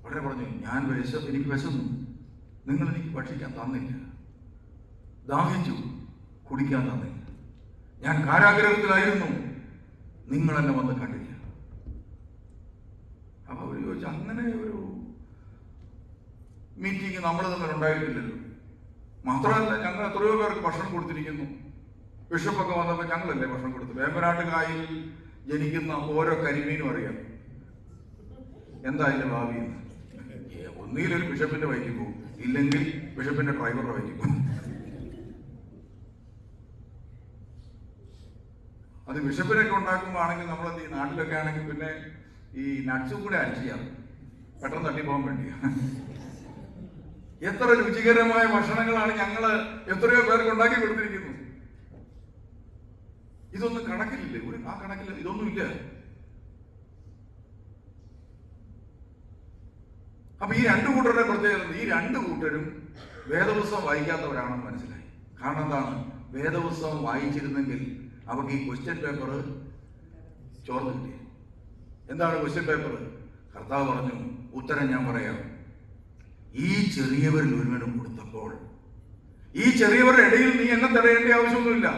വളരെ പറഞ്ഞു, എനിക്ക് വിശന്നു, നിങ്ങൾ എനിക്ക് ഭക്ഷിക്കാൻ തന്നില്ല, ദാഹിച്ചു, കുടിക്കാൻ തന്നില്ല, ഞാൻ കാരാഗ്രഹത്തിലായിരുന്നു, നിങ്ങൾ എന്നെ വന്ന് കണ്ടില്ല. അപ്പൊ അവർ ചോദിച്ചു, അങ്ങനെ ഒരു മീറ്റിംഗ് നമ്മൾ തമ്മിൽ ഉണ്ടായിട്ടില്ലല്ലോ. മാത്രമല്ല, ഞങ്ങൾ എത്രയോ പേർക്ക് ഭക്ഷണം കൊടുത്തിരിക്കുന്നു. ബിഷപ്പൊക്കെ വന്നപ്പോൾ ഞങ്ങളല്ലേ ഭക്ഷണം കൊടുത്തു. വേമ്പനാട്ട് കായലിൽ ജനിക്കുന്ന ഓരോ കരിമീനും അറിയാം എന്താ അതിന്റെ ഭാവി. ഒന്നുകിലൊരു ബിഷപ്പിന്റെ വഴിക്ക് പോകും, ഇല്ലെങ്കിൽ ബിഷപ്പിന്റെ ഡ്രൈവറുടെ വഴിക്ക് പോകും. അത് ബിഷപ്പിനൊക്കെ ഉണ്ടാക്കുമ്പോൾ ആണെങ്കിൽ നമ്മൾ ഈ നാട്ടിലൊക്കെ ആണെങ്കിൽ പിന്നെ ഈ നട്ട്സും കൂടെ ആഡ് ചെയ്യാം, പെട്ടെന്ന് തട്ടിപ്പോകാൻ വേണ്ടിയാ. എത്ര രുചികരമായ ഭക്ഷണങ്ങളാണ് ഞങ്ങൾ എത്രയോ പേർക്ക് ഉണ്ടാക്കി കൊടുത്തിരിക്കുന്നത്. ഇതൊന്നും കണക്കിലില്ലേ? ആ കണക്കിൽ ഇതൊന്നുമില്ല. അപ്പൊ ഈ രണ്ടു കൂട്ടരുടെ പ്രത്യേകത, ഈ രണ്ടു കൂട്ടരും വേദപുസ്തകം വായിക്കാത്തവരാണെന്ന് മനസ്സിലായി. കാരണം എന്താണ്? വേദപുസ്തകം വായിച്ചിരുന്നെങ്കിൽ അവർക്ക് ഈ ക്വസ്റ്റ്യൻ പേപ്പർ ചോർന്ന് കിട്ടി. എന്താണ് ക്വസ്റ്റ്യൻ പേപ്പർ? കർത്താവ് പറഞ്ഞു, ഉത്തരം ഞാൻ പറയാം. ഈ ചെറിയവരിൽ ഒരുവനും കൊടുത്തപ്പോൾ, ഈ ചെറിയവരുടെ ഇടയിൽ നീ എന്നെ തടയേണ്ട ആവശ്യമൊന്നുമില്ല.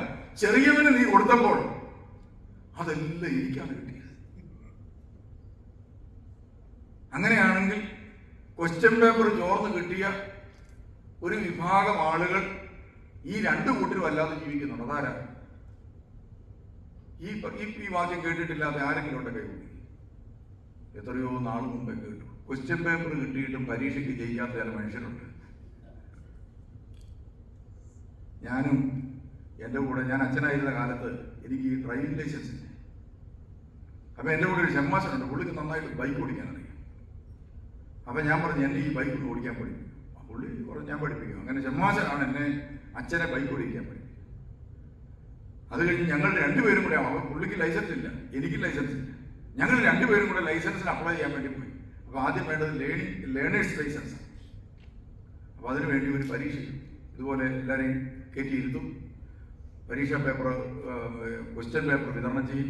ചെറിയവന് നീ കൊടുത്തപ്പോൾ അതെല്ലാം എനിക്കാണ് കിട്ടിയത്. അങ്ങനെയാണെങ്കിൽ ക്വസ്റ്റ്യൻ പേപ്പർ ചോർന്ന് കിട്ടിയ ഒരു വിഭാഗം ആളുകൾ ഈ രണ്ടു കൂട്ടരും അല്ലാതെ ജീവിക്കുന്നുണ്ട്. അതാരാ? ഈ വാക്യം കേട്ടിട്ടില്ലാതെ ആരെങ്കിലും ഉണ്ട്? കൈ കൂടി. എത്രയോ നാൾ മുമ്പേ കേട്ടു. ക്വസ്റ്റ്യൻ പേപ്പർ കിട്ടിയിട്ടും പരീക്ഷയ്ക്ക് ജയിക്കാത്ത ചില മനുഷ്യരുണ്ട്. ഞാനും എൻ്റെ കൂടെ, ഞാൻ അച്ഛനായിരുന്ന കാലത്ത് എനിക്ക് ഈ ഡ്രൈവിംഗ് ലൈസൻസ് ഇല്ല. അപ്പം എൻ്റെ കൂടെ ഒരു ഷമ്മാശനുണ്ട്, പുള്ളിക്ക് നന്നായിട്ട് ബൈക്ക് ഓടിക്കാൻ അറിയാം. അപ്പം ഞാൻ പറഞ്ഞു, എന്നെ ഈ ബൈക്ക് ഒന്ന് ഓടിക്കാൻ പഠിപ്പിക്കും. പുള്ളി പറഞ്ഞു, ഞാൻ പഠിപ്പിക്കും. അങ്ങനെ ഷമ്മാശനാണ് എന്നെ അച്ഛനെ ബൈക്ക് ഓടിക്കാൻ പഠിപ്പിക്കും. അത് കഴിഞ്ഞ് ഞങ്ങൾ രണ്ടുപേരും കൂടെ, പുള്ളിക്ക് ലൈസൻസ് ഇല്ല, എനിക്ക് ലൈസൻസ് ഇല്ല, ഞങ്ങൾ രണ്ടുപേരും കൂടെ ലൈസൻസിന് അപ്ലൈ ചെയ്യാൻ വേണ്ടി പോയി. അപ്പോൾ ആദ്യം വേണ്ടത് ലേണേഴ്സ് ലൈസൻസ്. അപ്പോൾ അതിനു വേണ്ടി ഒരു പരീക്ഷ ഇതുപോലെ എല്ലാവരെയും കയറ്റിയിരുത്തും. പരീക്ഷാ പേപ്പർ, ക്വസ്റ്റ്യൻ പേപ്പർ വിതരണം ചെയ്യും.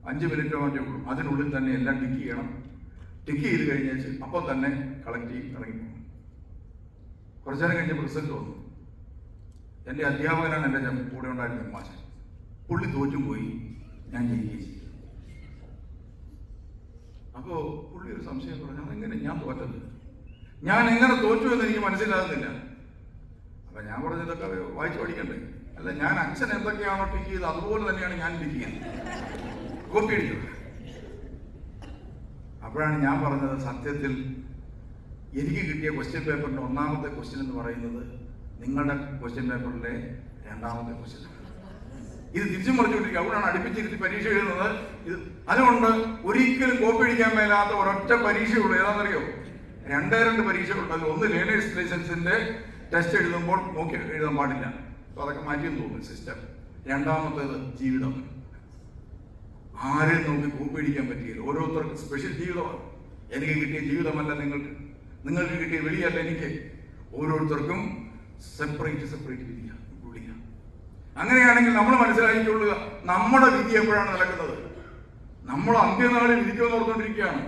5 മിനിറ്റോ മറ്റേ ഉള്ളൂ. അതിനുള്ളിൽ തന്നെ എല്ലാം ടിക്ക് ചെയ്യണം. ടിക്ക് ചെയ്ത് കഴിഞ്ഞാൽ അപ്പം തന്നെ കളക്ട് ചെയ്ത് ഇറങ്ങിപ്പോകും. കുറച്ചു നേരം കഴിഞ്ഞ് റിസൾട്ട് വന്നു. എൻ്റെ അധ്യാപകനാണ് എൻ്റെ കൂടെ ഉണ്ടായിരുന്ന മാഷ്. പുള്ളി തോറ്റും പോയി, ഞാൻ ജയിക്കുകയും ചെയ്തു. അപ്പോൾ പുള്ളി ഒരു സംശയം പറഞ്ഞു, അതെങ്ങനെ ഞാൻ തോറ്റത്? ഞാൻ എങ്ങനെ തോറ്റു എന്ന് എനിക്ക് മനസ്സിലാകുന്നില്ല. അപ്പം ഞാൻ പറഞ്ഞതൊക്കെ വായിച്ചു പഠിക്കണ്ടേ? അല്ല, ഞാൻ അച്ഛൻ എന്തൊക്കെയാണോ ടിക്ക് ചെയ്ത് അതുപോലെ തന്നെയാണ് ഞാൻ ടിക്ക് ചെയ്തത്, കോപ്പി അടിച്ചത്. അപ്പോഴാണ് ഞാൻ പറഞ്ഞത്, സത്യത്തിൽ എനിക്ക് കിട്ടിയ ക്വസ്റ്റ്യൻ പേപ്പറിൻ്റെ ഒന്നാമത്തെ ക്വസ്റ്റ്യൻ എന്ന് പറയുന്നത് നിങ്ങളുടെ ക്വസ്റ്റ്യൻ പേപ്പറിലെ രണ്ടാമത്തെ ക്വസ്റ്റ്യൻ. ഇത് തിരിച്ചും മറിച്ചുകൊണ്ടിരിക്കുക. അവിടെയാണ് അടുപ്പിച്ചിരുത്തി പരീക്ഷ എഴുതുന്നത്. അതുകൊണ്ട് ഒരിക്കലും കോപ്പി അടിക്കാൻ മേലാത്ത ഒരൊറ്റ പരീക്ഷയുള്ളൂ. ഏതാണെന്നറിയോ? 2 പരീക്ഷകളുണ്ട്. അതിൽ ഒന്ന് ലേണേഴ്സ് ലൈസൻസിന്റെ ടെസ്റ്റ് എഴുതുമ്പോൾ നോക്കി എഴുതാൻ പാടില്ല. അപ്പോൾ അതൊക്കെ മാറ്റിയെന്ന് തോന്നുന്നു സിസ്റ്റം. രണ്ടാമത്തേത് ജീവിതം. ആരെയും നോക്കി കോപ്പി അടിക്കാൻ പറ്റിയില്ല. ഓരോരുത്തർക്ക് സ്പെഷ്യൽ ജീവിതമാണ്. എനിക്ക് കിട്ടിയ ജീവിതമല്ല നിങ്ങൾക്ക് കിട്ടിയ വിളിയല്ല എനിക്ക്. ഓരോരുത്തർക്കും സെപ്പറേറ്റ് വിധിയാണ്. അങ്ങനെയാണെങ്കിൽ നമ്മൾ മനസ്സിലാക്കിക്കൊള്ളുക, നമ്മുടെ വിധി എപ്പോഴാണ് നടക്കുന്നത്? നമ്മൾ അന്ത്യനാളിൽ വിധിക്കുമെന്ന് ഓർത്തുകൊണ്ടിരിക്കുകയാണ്.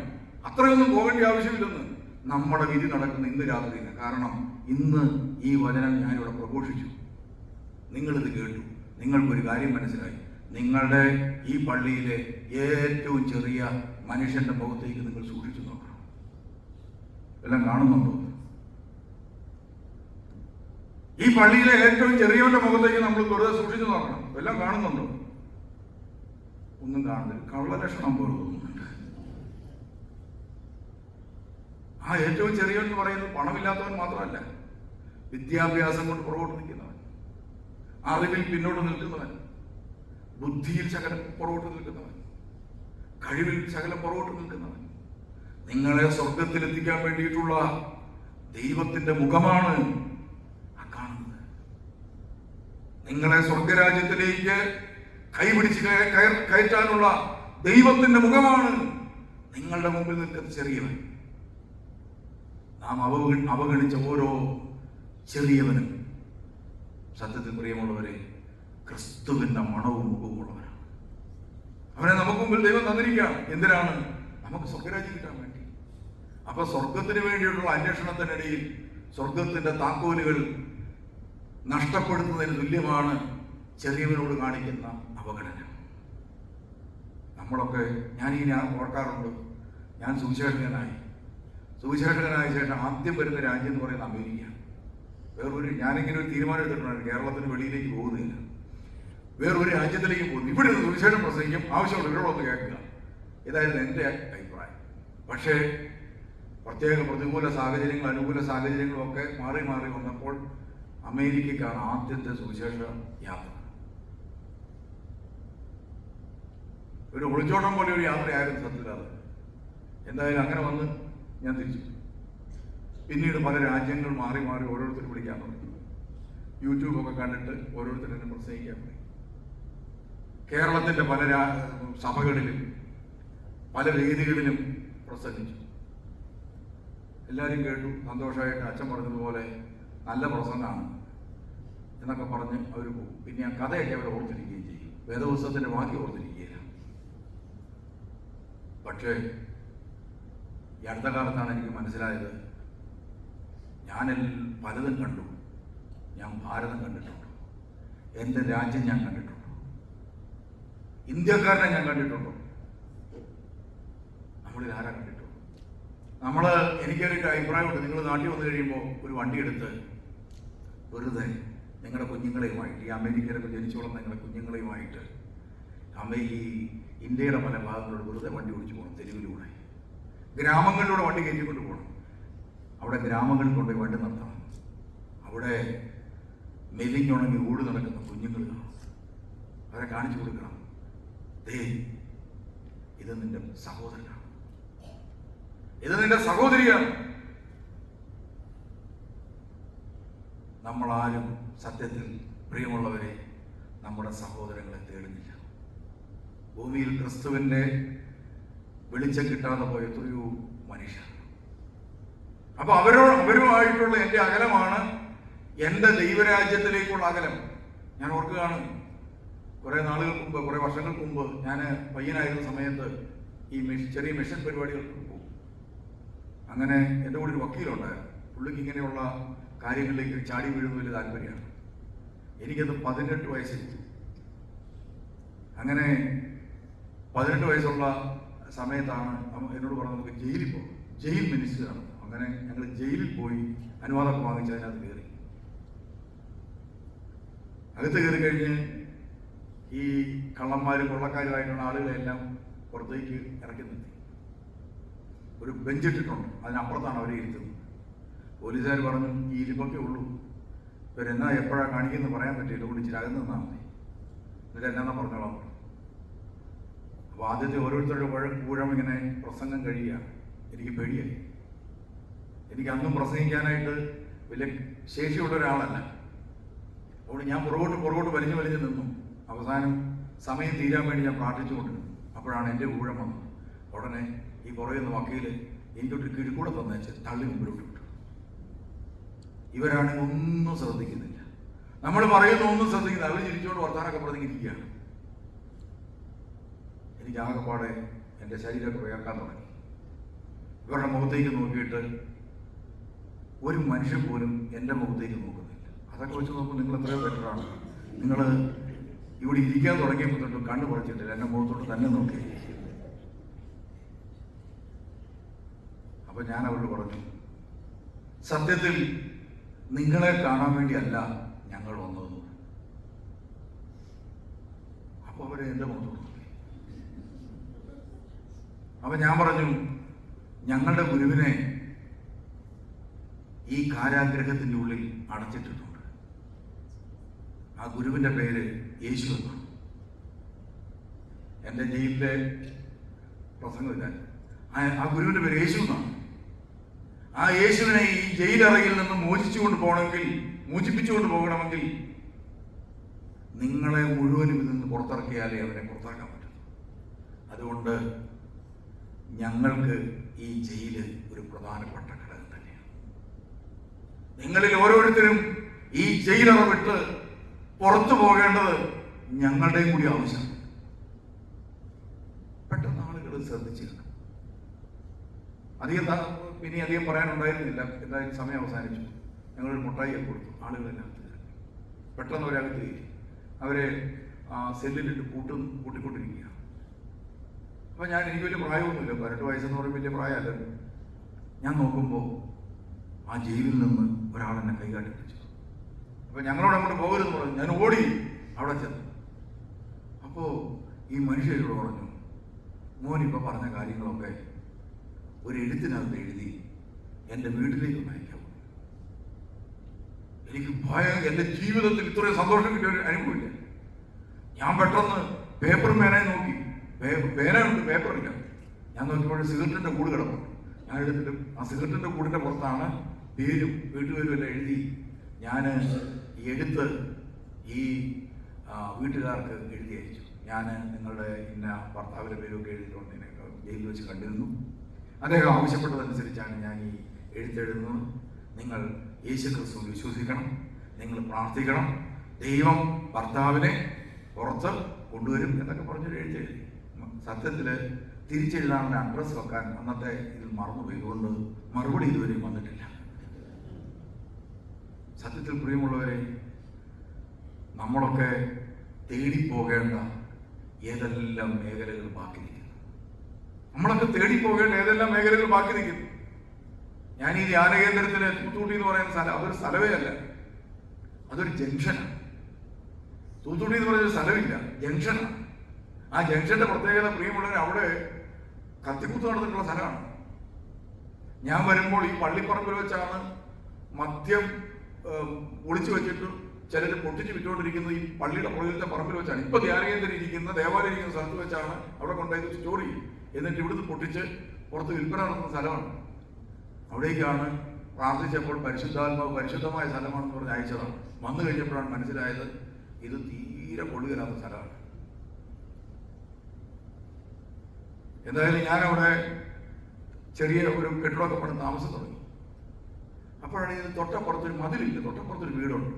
അത്രയൊന്നും പോകേണ്ട ആവശ്യമില്ലെന്ന്. നമ്മുടെ വിധി നടക്കുന്ന ഇന്ന് രാത്രിയില്ല. കാരണം ഇന്ന് ഈ വചനം ഞാനിവിടെ പ്രഘോഷിച്ചു, നിങ്ങളിത് കേട്ടു, നിങ്ങൾക്കൊരു കാര്യം മനസ്സിലായി. നിങ്ങളുടെ ഈ പള്ളിയിലെ ഏറ്റവും ചെറിയ മനുഷ്യന്റെ മുഖത്തേക്ക് നിങ്ങൾ സൂക്ഷിച്ചു നോക്കണം. എല്ലാം കാണുന്നുണ്ടോ? ഈ പള്ളിയിലെ ഏറ്റവും ചെറിയവന്റെ മുഖത്തേക്ക് നമ്മൾ വെറുതെ സൂക്ഷിച്ചു നോക്കണം. എല്ലാം കാണുന്നുണ്ടോ? ഒന്നും കാണുന്നില്ല. കള്ളലക്ഷണം പോലെ തോന്നുന്നുണ്ട്. ആ ഏറ്റവും ചെറിയവൻ എന്ന് പറയുന്നത് പണമില്ലാത്തവൻ മാത്രമല്ല, വിദ്യാഭ്യാസം കൊണ്ട് പുറകോട്ട് നിൽക്കുന്നവൻ, അറിവിൽ പിന്നോട്ട് നിൽക്കുന്നവൻ, ബുദ്ധിയിൽ ശകലം പുറകോട്ട് നിൽക്കുന്നവൻ, കഴിവിൽ ശകലം പുറകോട്ട് നിൽക്കുന്നവൻ. നിങ്ങളെ സ്വർഗത്തിലെത്തിക്കാൻ വേണ്ടിയിട്ടുള്ള ദൈവത്തിന്റെ മുഖമാണ് കാണുന്നത്. നിങ്ങളെ സ്വർഗരാജ്യത്തിലേക്ക് കൈപിടിച്ച് കയറ്റാനുള്ള ദൈവത്തിന്റെ മുഖമാണ് നിങ്ങളുടെ മുമ്പിൽ നിൽക്കുന്ന ചെറിയവൻ. നാം അവഗണിച്ച ഓരോ ചെറിയവനും സത്യത്തിൽ പ്രിയമുള്ളവരെ ക്രിസ്തുവിന്റെ മണവും മുഖവുമുള്ളവരാണ്. അവനെ നമുക്ക് മുമ്പിൽ ദൈവം തന്നിരിക്കുകയാണ്. എന്തിനാണ്? നമുക്ക് സ്വർഗരാജ്യം കിട്ടാൻ വേണ്ടി. അപ്പൊ സ്വർഗത്തിന് വേണ്ടിയിട്ടുള്ള അന്വേഷണത്തിനിടയിൽ സ്വർഗത്തിന്റെ താക്കോലുകൾ നഷ്ടപ്പെടുത്തുന്നതിന് തുല്യമാണ് ചെറിയവനോട് കാണിക്കുന്ന അവഗണന. നമ്മളൊക്കെ, ഞാനിങ്ങനെ ഓർക്കാറുണ്ട്, ഞാൻ സുവിശേഷകനായ ശേഷം ആദ്യം വരുന്ന രാജ്യം എന്ന് പറയുന്നത് അമേരിക്കയാണ്. ഞാനിങ്ങനെ ഒരു തീരുമാനം എടുത്തിട്ടുണ്ടായിരുന്നു, കേരളത്തിന് വെളിയിലേക്ക് പോകുന്നില്ല, വേറൊരു രാജ്യത്തിലേക്ക് പോകുന്നു. ഇവിടെ നിന്ന് സുവിശേഷം പ്രസംഗിക്കും, ആവശ്യമുള്ള ഇവരോടൊന്ന് കേൾക്കുക. ഇതായിരുന്നു എൻ്റെ അഭിപ്രായം. പക്ഷേ പ്രത്യേക പ്രതികൂല സാഹചര്യങ്ങൾ, അനുകൂല സാഹചര്യങ്ങളും ഒക്കെ മാറി മാറി വന്നപ്പോൾ അമേരിക്കയ്ക്കാണ് ആദ്യത്തെ സുവിശേഷ യാത്ര. ഒരു ഒളിച്ചോട്ടം പോലെ ഒരു യാത്രയായിരുന്നു സത്യത്തിൽ അത്. എന്തായാലും അങ്ങനെ വന്ന് ഞാൻ തിരിച്ചു. പിന്നീട് പല രാജ്യങ്ങൾ മാറി മാറി ഓരോരുത്തർ വിളിക്കാൻ തുടങ്ങി. യൂട്യൂബൊക്കെ കണ്ടിട്ട് ഓരോരുത്തർ എന്നെ പ്രസംഗിക്കാൻ തുടങ്ങി. കേരളത്തിൻ്റെ പല സഭകളിലും പല വേദികളിലും പ്രസംഗിച്ചു. എല്ലാവരും കേട്ടു, സന്തോഷമായിട്ട്. അച്ഛൻ പറഞ്ഞതുപോലെ നല്ല പ്രസംഗമാണ് എന്നൊക്കെ പറഞ്ഞ് അവർ പോകും. പിന്നെ ആ കഥയൊക്കെ അവർ ഓർത്തിരിക്കുകയും ചെയ്യും, വേദപുസ്തകത്തിൻ്റെ വാക്യം ഓർത്തിരിക്കുകയില്ല. പക്ഷേ ഈ അടുത്ത കാലത്താണ് എനിക്ക് മനസ്സിലായത്, ഞാനിൽ പലതും കണ്ടു. ഞാൻ ഭാരതം കണ്ടിട്ടുണ്ട്, എൻ്റെ രാജ്യം ഞാൻ കണ്ടിട്ടുണ്ട്, ഇന്ത്യക്കാരനെ ഞാൻ കണ്ടിട്ടുണ്ട്. നമ്മളിൽ ആരാ കണ്ടിട്ടുണ്ട്? എനിക്കൊരു അഭിപ്രായമുണ്ട്. നിങ്ങൾ നാട്ടിൽ വന്നു കഴിയുമ്പോൾ ഒരു വണ്ടി എടുത്ത് വെറുതെ നിങ്ങളുടെ കുഞ്ഞുങ്ങളെയുമായിട്ട്, ഈ അമേരിക്കയിലൊക്കെ ജനിച്ചു വളർന്ന നിങ്ങളുടെ കുഞ്ഞുങ്ങളെയുമായിട്ട് ഈ ഇന്ത്യയുടെ പല ഭാഗങ്ങളിലൂടെ വെറുതെ വണ്ടി ഓടിച്ചു പോകണം. തെരുവിലൂടെ, ഗ്രാമങ്ങളിലൂടെ വണ്ടി കയറ്റിക്കൊണ്ട് പോകണം. അവിടെ ഗ്രാമങ്ങളിൽ കൊണ്ടുപോയി വണ്ടി നിർത്തണം. അവിടെ മെലിഞ്ഞുണങ്ങി ഓടി നടക്കുന്ന കുഞ്ഞുങ്ങൾ അവരെ കാണിച്ചു കൊടുക്കണം. ഇത് നിന്റെ സഹോദരനാണ്, ഇത് നിന്റെ സഹോദരിയാണ്. നമ്മളാരും സത്യത്തിൽ പ്രിയമുള്ളവരെ നമ്മുടെ സഹോദരങ്ങളെ തേടുന്നില്ല. ഭൂമിയിൽ ക്രിസ്തുവിന്റെ വെളിച്ചം കിട്ടാതെ പോയ എത്രയോ മനുഷ്യർ. അപ്പൊ അവരുമായിട്ടുള്ള എൻ്റെ അകലമാണ് എൻ്റെ ദൈവരാജ്യത്തിലേക്കുള്ള അകലം. ഞാൻ ഓർക്കുകയാണ്, കുറെ നാളുകൾക്ക് മുമ്പ്, കുറെ വർഷങ്ങൾക്ക് മുമ്പ് ഞാൻ പയ്യനായിരുന്ന സമയത്ത് ഈ ചെറിയ മിഷൻ പരിപാടികൾക്ക് പോകും. അങ്ങനെ എൻ്റെ കൂടെ ഒരു വക്കീലുണ്ടായിരുന്നു. പുള്ളിക്ക് ഇങ്ങനെയുള്ള കാര്യങ്ങളിലേക്ക് ചാടി വീഴുന്ന വലിയ താല്പര്യമാണ്. എനിക്കത് 18 വയസ്സിൽ. അങ്ങനെ 18 വയസ്സുള്ള സമയത്താണ് എന്നോട് പറഞ്ഞത് നമുക്ക് ജയിലിൽ പോകും, ജയിൽ മിനിസ്റ്ററാണ്. അങ്ങനെ ഞങ്ങൾ ജയിലിൽ പോയി അനുവാദമൊക്കെ വാങ്ങിച്ച് അതിനകത്ത് കയറി. അകത്ത് കയറി കഴിഞ്ഞ് ഈ കള്ളന്മാരും കൊള്ളക്കാരുമായിട്ടുള്ള ആളുകളെല്ലാം പുറത്തേക്ക് ഇറക്കി നിർത്തി. ഒരു ബെഞ്ചിട്ടിട്ടുണ്ട്, അതിനപ്പുറത്താണ് അവരെ ഇരുത്തുന്നത്. പോലീസുകാർ പറഞ്ഞു, ഈ ഇരിപ്പൊക്കെ ഉള്ളൂ, ഇവരെന്നാ എപ്പോഴാണ് കാണിക്കുന്നത് പറയാൻ പറ്റില്ല, കൊണ്ട് ഇച്ചിരി അകന്ന് നിന്നാൽ മതി, എന്നിട്ട് എന്നാ പറഞ്ഞോളാം. അപ്പോൾ ആദ്യത്തെ ഓരോരുത്തരുടെ ഊഴം ഇങ്ങനെ പ്രസംഗം കഴിയുകയാണ്. എനിക്ക് പേടിയായി. എനിക്ക് അന്നും പ്രസംഗിക്കാനായിട്ട് വലിയ ശേഷിയുള്ള ഒരാളല്ല. അതുകൊണ്ട് ഞാൻ പുറകോട്ട് വലിഞ്ഞു നിന്നു. അവസാനം സമയം തീരാൻ വേണ്ടി ഞാൻ പ്രാർത്ഥിച്ചുകൊണ്ടിരുന്നു. അപ്പോഴാണ് എൻ്റെ ഊഴം വന്നത്. ഉടനെ ഈ പുറയുന്ന വക്കീല് എനിക്കൊരു കിഴിക്കൂടെ തന്നേച്ച് തള്ളി മുമ്പിലോട്ട് വിട്ടു. ഇവരാണെങ്കിൽ ഒന്നും ശ്രദ്ധിക്കുന്നില്ല, നമ്മൾ പറയുന്ന ഒന്നും ശ്രദ്ധിക്കുന്നില്ല. അവർ ചിരിച്ചുകൊണ്ട് വർത്താനൊക്കെ പറഞ്ഞിരിക്കുകയാണ്. എനിക്ക് ആകെപ്പാടെ എൻ്റെ ശരീരമൊക്കെ ഉയർക്കാൻ തുടങ്ങി. ഇവരുടെ മുഖത്തേക്ക് നോക്കിയിട്ട് ഒരു മനുഷ്യൻ പോലും എൻ്റെ മുഖത്തേക്ക് നോക്കുന്നില്ല. അതൊക്കെ വെച്ച് നോക്കുമ്പോൾ നിങ്ങൾ എത്രയോ ബെറ്ററാണ്. നിങ്ങൾ ഇവിടെ ഇരിക്കാൻ തുടങ്ങിയപ്പോൾ തൊട്ട് കണ്ണു കുറച്ചിട്ടില്ല, എൻ്റെ മുഖത്തോട്ട് തന്നെ നോക്കി. അപ്പൊ ഞാൻ അവരോട് പറഞ്ഞു, സത്യത്തിൽ നിങ്ങളെ കാണാൻ വേണ്ടിയല്ല ഞങ്ങൾ വന്നത്. അപ്പൊ അവരെ എൻ്റെ മുഖത്തോട്ട് നോക്കി. അപ്പൊ ഞാൻ പറഞ്ഞു, ഞങ്ങളുടെ ഗുരുവിനെ ഈ കാരാഗ്രഹത്തിന്റെ ഉള്ളിൽ അടച്ചിട്ടിട്ടുണ്ട്. ആ ഗുരുവിന്റെ പേര് യേശു എന്നാണ്. എൻ്റെ ജയിലിലെ പ്രസംഗമില്ല, ആ ഗുരുവിന്റെ പേര് യേശു എന്നാണ്. ആ യേശുവിനെ ഈ ജയിലറയിൽ നിന്ന് മോചിപ്പിച്ചുകൊണ്ട് പോകണമെങ്കിൽ നിങ്ങളെ മുഴുവനും ഇതിൽ നിന്ന് പുറത്തിറക്കിയാലേ അവരെ പുറത്തിറക്കാൻ പറ്റും. അതുകൊണ്ട് ഞങ്ങൾക്ക് ഈ ജയില് ഒരു പ്രധാനപ്പെട്ട ഘടകം തന്നെയാണ്. നിങ്ങളിൽ ഓരോരുത്തരും ഈ ജയിലറ വിട്ട് പുറത്തു പോകേണ്ടത് ഞങ്ങളുടെയും കൂടി ആവശ്യമാണ്. പെട്ടെന്ന് ആളുകൾ ശ്രദ്ധിച്ചിരുന്നു. അധികം പറയാനുണ്ടായിരുന്നില്ല. എന്തായാലും സമയം അവസാനിച്ചു. ഞങ്ങളൊരു മുട്ടായി കൊടുത്തു. ആളുകളെല്ലാം പെട്ടെന്ന് ഒരകത്ത് കയറ്റി അവരെ സെല്ലിലിട്ട് കൂട്ടിക്കൊണ്ടിരിക്കുക. അപ്പൊ എനിക്ക് വലിയ പ്രായമൊന്നുമില്ല, 18 വയസ്സെന്ന് പറയുമ്പോൾ വലിയ പ്രായമല്ലല്ലോ. ഞാൻ നോക്കുമ്പോൾ ആ ജയിലിൽ നിന്ന് ഒരാളെന്നെ കൈകാട്ടി പിടിച്ചു. അപ്പൊ ഞങ്ങളോട് അങ്ങോട്ട് പോകരുതെന്ന് പറഞ്ഞു. ഞാൻ ഓടി അവിടെ ചെന്നു. അപ്പോ ഈ മനുഷ്യരോട് പറഞ്ഞു, മോനിപ്പോ പറഞ്ഞ കാര്യങ്ങളൊക്കെ ഒരു എഴുത്തിനകത്ത് എഴുതി എൻ്റെ വീട്ടിലേക്ക് ഒന്ന് അയക്കാവൂ. എനിക്ക് എൻ്റെ ജീവിതത്തിൽ ഇത്രയും സന്തോഷം കിട്ടിയ ഒരു അനുഭവമില്ല. ഞാൻ പെട്ടെന്ന് പേപ്പർ പേനയെ നോക്കി. പേനയുണ്ട്, പേപ്പറില്ല. ഞാൻ നോക്കിയപ്പോൾ സിഗരറ്റിന്റെ കൂട് കിടപ്പുണ്ട്. ഞാൻ എടുത്തിട്ട് ആ സിഗരറ്റിന്റെ കൂടിന്റെ പുറത്താണ് പേരും വീട്ടുപേരും എല്ലാം എഴുതി ഞാൻ എടുത്ത് ഈ വീട്ടുകാർക്ക് എഴുതി അയച്ചു. ഞാൻ നിങ്ങളുടെ ഇന്ന ഭർത്താവിൻ്റെ പേരൊക്കെ എഴുതിയിട്ടുണ്ട്, ജയിലിൽ വെച്ച് കണ്ടിരുന്നു. അദ്ദേഹം ആവശ്യപ്പെട്ടതനുസരിച്ചാണ് ഞാൻ ഈ എഴുത്തെഴുതുന്നത്. നിങ്ങൾ യേശുക്രിസ്തുവിൽ വിശ്വസിക്കണം, നിങ്ങൾ പ്രാർത്ഥിക്കണം, ദൈവം ഭർത്താവിനെ പുറത്ത് കൊണ്ടുവരും എന്നൊക്കെ പറഞ്ഞൊരു എഴുത്തെഴുതി. സത്യത്തിൽ തിരിച്ചെഴുതാനുള്ള അഡ്രസ്സ് വെക്കാൻ അന്നത്തെ ഇതിൽ മറന്നുപോയതുകൊണ്ട് മറുപടി ഇതുവരെയും വന്നിട്ടില്ല. സത്യത്തിൽ പ്രിയമുള്ളവരെ, നമ്മളൊക്കെ തേടിപ്പോകേണ്ട ഏതെല്ലാം മേഖലകൾ ബാക്കി നിൽക്കുന്നു. നമ്മളൊക്കെ തേടിപ്പോകേണ്ട ഏതെല്ലാം മേഖലകൾ ബാക്കി നിൽക്കുന്നു. ഞാൻ ഈ ധ്യാന കേന്ദ്രത്തിലെ തൂത്തുകുടി എന്ന് പറയുന്ന സ്ഥലം അതൊരു സ്ഥലമേ അല്ല, അതൊരു ജംഗ്ഷനാണ്. തൂത്തുകുടി എന്ന് പറയുന്ന സ്ഥലമില്ല, ജംഗ്ഷനാണ്. ആ ജംഗ്ഷന്റെ പ്രത്യേകത പ്രിയമുള്ളവർ, അവിടെ കത്തിക്കുത്ത് നടന്നിട്ടുള്ള സ്ഥലമാണ്. ഞാൻ വരുമ്പോൾ ഈ പള്ളിപ്പറമ്പിൽ വെച്ചാണ് മദ്യം ഒളിച്ചു വെച്ചിട്ട് ചിലർ പൊട്ടിച്ച് വിറ്റുകൊണ്ടിരിക്കുന്നത്. ഈ പള്ളിയുടെ പുറകിലത്തെ പറമ്പിൽ വെച്ചാണ്. ഇപ്പൊ ധ്യാനകേന്ദ്രം ഇരിക്കുന്ന ദേവാലയം ഇരിക്കുന്ന സ്ഥലത്ത് വെച്ചാണ് അവിടെ കൊണ്ടുപോയി സ്റ്റോർ ചെയ്യും. എന്നിട്ട് ഇവിടുന്ന് പൊട്ടിച്ച് പുറത്ത് വിൽപ്പന നടത്തുന്ന സ്ഥലമാണ്. അവിടേക്കാണ് പ്രാർത്ഥിച്ചപ്പോൾ പരിശുദ്ധാത്മാവ് പരിശുദ്ധമായ സ്ഥലമാണെന്ന് പറഞ്ഞ് അയച്ചതാണ്. വന്നു കഴിഞ്ഞപ്പോഴാണ് മനസ്സിലായത് ഇത് തീരെ കൊള്ളുകയില്ലാത്ത സ്ഥലമാണ്. എന്തായാലും ഞാനവിടെ ചെറിയ ഒരു കെട്ടിടമൊക്കെ പണി താമസം തുടങ്ങി. അപ്പോഴാണ് ഇത് തൊട്ടപ്പുറത്തൊരു മതിലില്ല, തൊട്ടപ്പുറത്തൊരു വീടുണ്ട്.